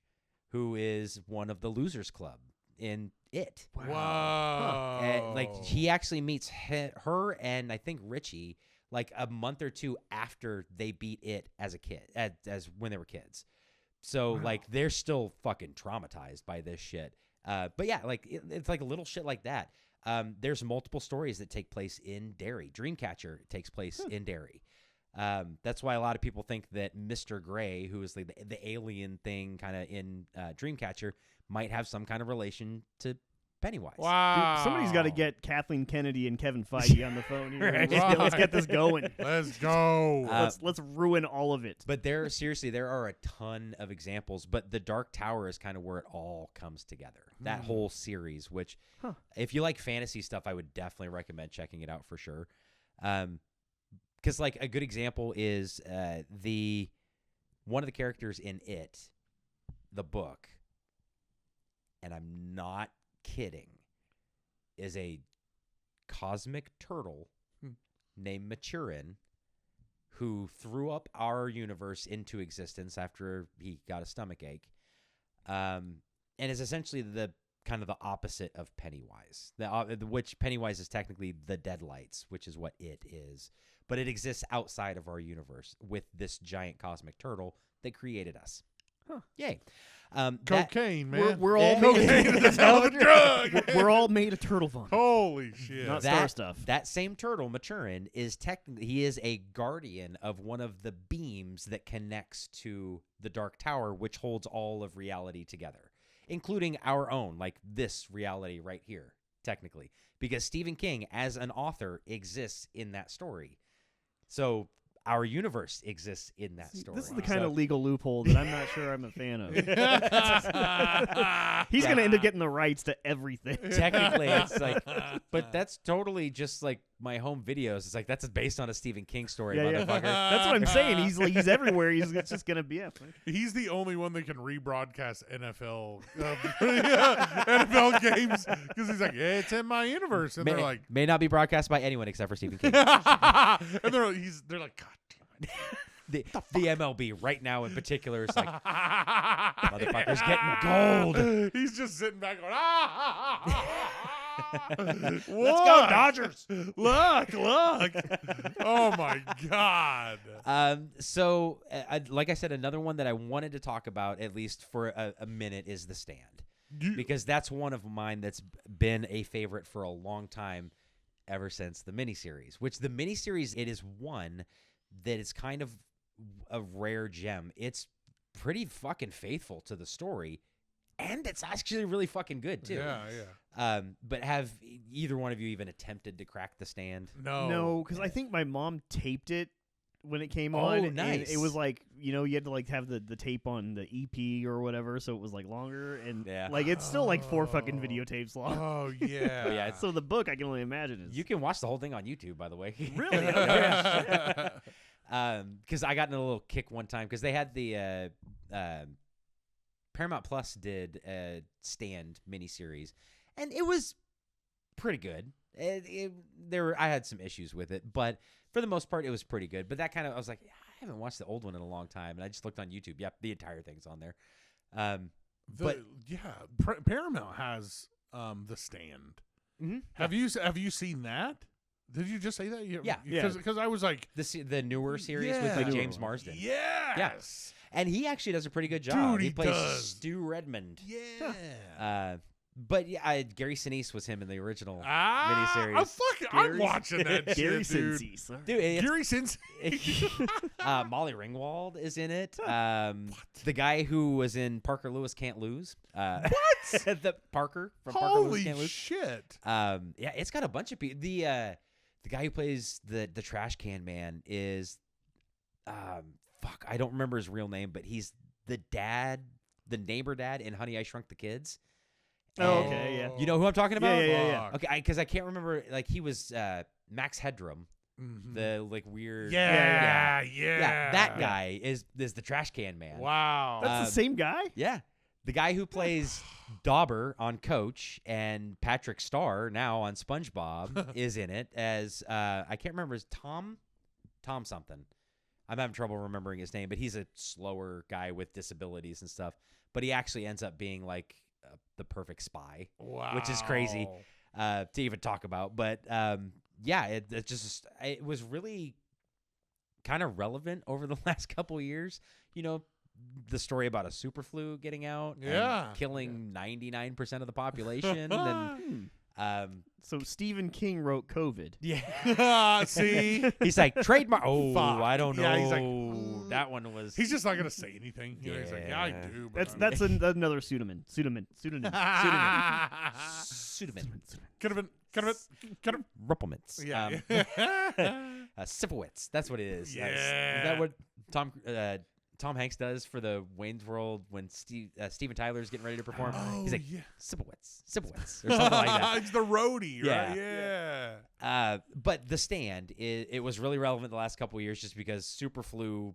who is one of the Losers Club in It. Wow. And, like he actually meets her and I think Richie like a month or two after they beat It as a kid, as when they were kids. So like they're still fucking traumatized by this shit. But yeah, like it's like a little shit like that. There's multiple stories that take place in Derry. Dreamcatcher takes place in Derry. That's why a lot of people think that Mr. Gray, who is like the alien thing kind of in Dreamcatcher, might have some kind of relation to Pennywise. Wow. Dude, somebody's got to get Kathleen Kennedy and Kevin Feige on the phone here. Right. Let's get this going. Let's go. Let's ruin all of it. But there are a ton of examples. But the Dark Tower is kind of where it all comes together. That whole series, which if you like fantasy stuff, I would definitely recommend checking it out for sure. Because like a good example is one of the characters in It, the book, and I'm not kidding, is a cosmic turtle named Maturin who threw up our universe into existence after he got a stomach ache, and is essentially the kind of the opposite of Pennywise, which Pennywise is technically the Deadlights, which is what It is, but it exists outside of our universe with this giant cosmic turtle that created us. Yay. Cocaine, man. We're all cocaine is a hell of a drug. We're all made of turtle vomit. Holy shit. Not star stuff. That same turtle, Maturin, is technically he is a guardian of one of the beams that connects to the Dark Tower, which holds all of reality together, including our own, like this reality right here, technically, because Stephen King, as an author, exists in that story. So our universe exists in that story. This is the kind of legal loophole that I'm not sure I'm a fan of. He's going to end up getting the rights to everything. Technically, it's like, but that's totally just like my home videos. It's like that's based on a Stephen King story, Yeah, yeah. motherfucker. That's what I'm saying. He's everywhere. It's just gonna be up. He's the only one that can rebroadcast NFL NFL games because he's like, yeah, it's in my universe, and they're like, may not be broadcast by anyone except for Stephen King. and they're like, God damn it. The MLB right now in particular is like, motherfucker's getting gold. He's just sitting back going, Let's go Dodgers. Look. Oh my God. So like I said, another one that I wanted to talk about at least for a minute is The Stand, because that's one of mine that's been a favorite for a long time, ever since the miniseries. Which the miniseries, it is one that is kind of a rare gem. It's pretty fucking faithful to the story, and it's actually really fucking good too. Yeah. But have either one of you even attempted to crack The Stand? No, because I think my mom taped it when it came on. Oh, nice. And it was like, you had to like have the tape on the EP or whatever, so it was like longer, and like it's still like 4 fucking videotapes long. Oh yeah. Oh, yeah. So the book, I can only imagine is You can watch the whole thing on YouTube, by the way. really. Because I got in a little kick one time because they had the Paramount Plus did a Stand miniseries, and it was pretty good. I had some issues with it, but for the most part, it was pretty good. But I was like, I haven't watched the old one in a long time, and I just looked on YouTube. Yep, the entire thing's on there. Paramount has The Stand. Mm-hmm. Have you seen that? Did you just say that? Yeah. Because I was like, the newer series with like James Marsden. Yes. And he actually does a pretty good job. Dude, he plays does. Stu Redmond. Yeah. But yeah, Gary Sinise was him in the original miniseries. I'm watching that shit, Gary dude. Sinise. Dude, Gary Sinise. Molly Ringwald is in it. The guy who was in Parker Lewis Can't Lose. What? The Parker from Parker Lewis Holy Can't Lose. shit. Yeah, it's got a bunch of people. The guy who plays the trash can man is I don't remember his real name, but he's the neighbor dad in Honey, I Shrunk the Kids. Oh, okay, yeah. You know who I'm talking about? Yeah. Okay, because I can't remember. Like he was Max Headroom, the like weird. Yeah. That guy is the trash can man. Wow. That's the same guy? Yeah, the guy who plays Dauber on Coach and Patrick Star now on SpongeBob is in it as I can't remember his Tom something. I'm having trouble remembering his name, but he's a slower guy with disabilities and stuff. But he actually ends up being like the perfect spy, which is crazy to even talk about. But it was really kind of relevant over the last couple of years. The story about a super flu getting out and killing 99% of the population. And then, so Stephen King wrote COVID. Yeah. See? He's like, trademark. Oh, Fuck. I don't know. Yeah, he's like, that one was. He's just not going to say anything. He's like, yeah, I do. But That's another pseudonym. Pseudonym. Could have been. Ruppelmans. Yeah. Sipowitz. That's what it is. Yeah. Is that what Tom Hanks does for the Wayne's World when Steven Tyler's getting ready to perform? He's like, Sipowitz, or something like that. It's the roadie, right? Yeah. But The Stand, it was really relevant the last couple of years just because Superflu,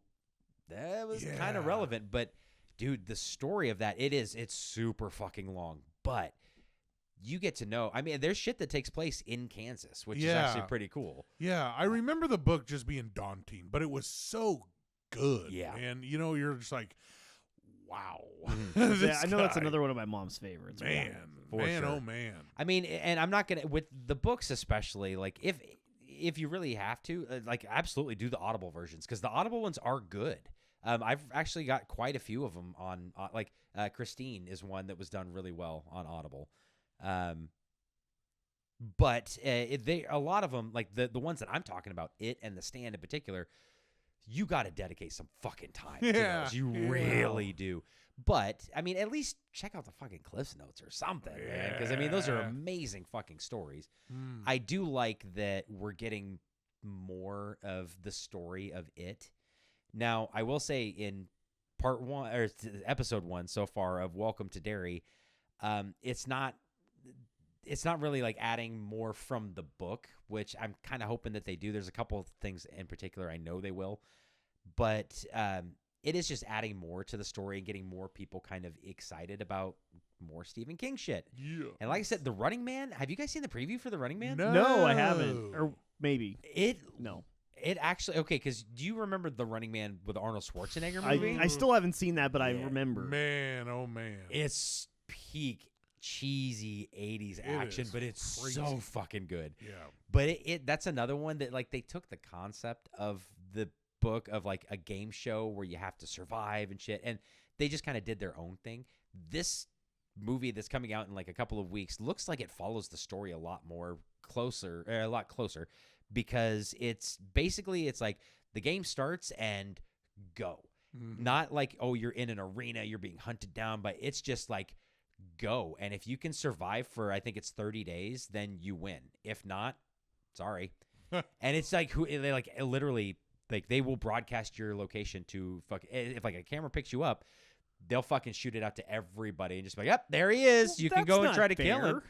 that was kind of relevant. But, dude, the story of that, it's super fucking long. But you get to know, I mean, there's shit that takes place in Kansas, which is actually pretty cool. Yeah, I remember the book just being daunting, but it was so good. Yeah. And, you're just like, wow. I know that's another one of my mom's favorites. Man, sure. Oh, man. I mean, and I'm not going to, with the books especially, like, if you really have to, like, absolutely do the Audible versions, because the Audible ones are good. I've actually got quite a few of them on, like, Christine is one that was done really well on Audible. But a lot of them, like the ones that I'm talking about, It and The Stand in particular, you got to dedicate some fucking time to those. You really do. But, I mean, at least check out the fucking Cliff's Notes or something, man. Because, I mean, those are amazing fucking stories. I do like that we're getting more of the story of It. Now, I will say in part 1, or episode 1 so far of Welcome to Derry, it's not it's not really like adding more from the book, which I'm kind of hoping that they do. There's a couple of things in particular I know they will, but it is just adding more to the story and getting more people kind of excited about more Stephen King shit. Yeah. And like I said, The Running Man, have you guys seen the preview for The Running Man? No, I haven't. Or maybe. No. It actually, okay, because do you remember The Running Man with the Arnold Schwarzenegger movie? I still haven't seen that, but I remember. Man, oh man. It's peak cheesy 80s action, but it's crazy. so fucking good. Yeah. But that's another one that like they took the concept of the book of like a game show where you have to survive and shit, and they just kind of did their own thing. This movie that's coming out in like a couple of weeks looks like it follows the story a lot closer, because it's like the game starts and go. Mm-hmm. Not like, oh, you're in an arena, you're being hunted down, but it's just like go. And if you can survive for, I think it's 30 days, then you win. If not, sorry. And it's like they like literally like they will broadcast your location to if like a camera picks you up, they'll fucking shoot it out to everybody and just be like, yep, there he is. Well, you can go and try to kill him.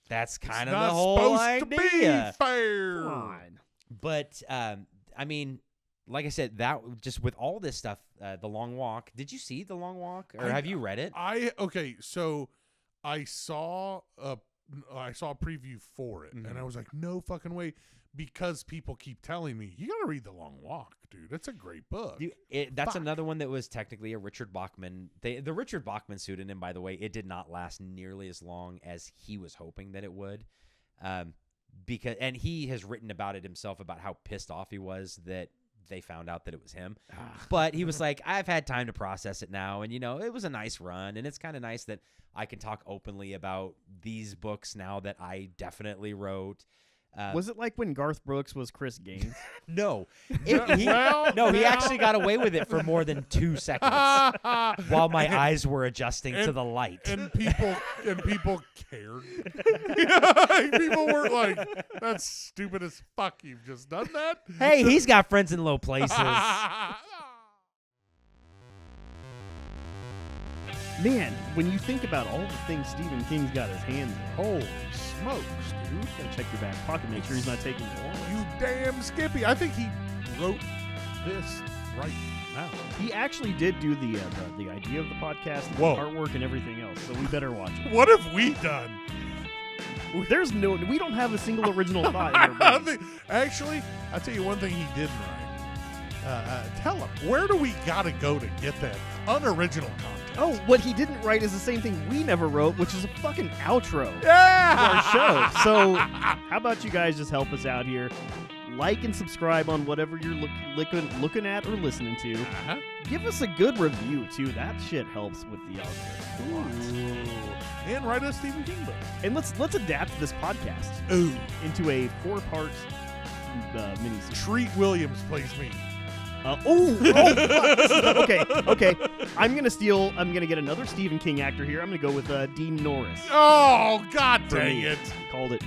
That's kind of the whole idea. To be fair. Come on. But I mean, like I said, that just with all this stuff, The Long Walk. Did you see The Long Walk, or have you read it? So I saw a preview for it, and I was like, no fucking way, because people keep telling me you gotta read The Long Walk, dude. It's a great book. That's another one that was technically a Richard Bachman. The Richard Bachman pseudonym, by the way, it did not last nearly as long as he was hoping that it would. And he has written about it himself, about how pissed off he was that they found out that it was him. But he was like, I've had time to process it now, and it was a nice run, and it's kind of nice that I can talk openly about these books now that I definitely wrote. Was it like when Garth Brooks was Chris Gaines? No. He actually got away with it for more than 2 seconds while my eyes were adjusting to the light. And people cared. People weren't like, that's stupid as fuck, you've just done that. Hey, he's got friends in low places. Man, when you think about all the things Stephen King's got his hands in. Holy smokes, dude. Gotta check your back pocket, make sure he's not taking it all. You damn Skippy. I think he wrote this right now. He actually did do the idea of the podcast, and the artwork, and everything else, so we better watch it. What have we done? We don't have a single original thought in our brains. Actually, I'll tell you one thing he didn't write. Tell him, where do we gotta go to get that unoriginal content? Oh, what he didn't write is the same thing we never wrote, which is a fucking outro to Yeah! our show. So how about you guys just help us out here? Like and subscribe on whatever you're looking at or listening to. Uh-huh. Give us a good review, too. That shit helps with the algorithm. Ooh. And write a Stephen King book. And let's adapt this podcast into a 4-part miniseries. Treat Williams plays me. Okay. I'm gonna get another Stephen King actor here. I'm gonna go with Dean Norris. Oh, god dang it. Called it.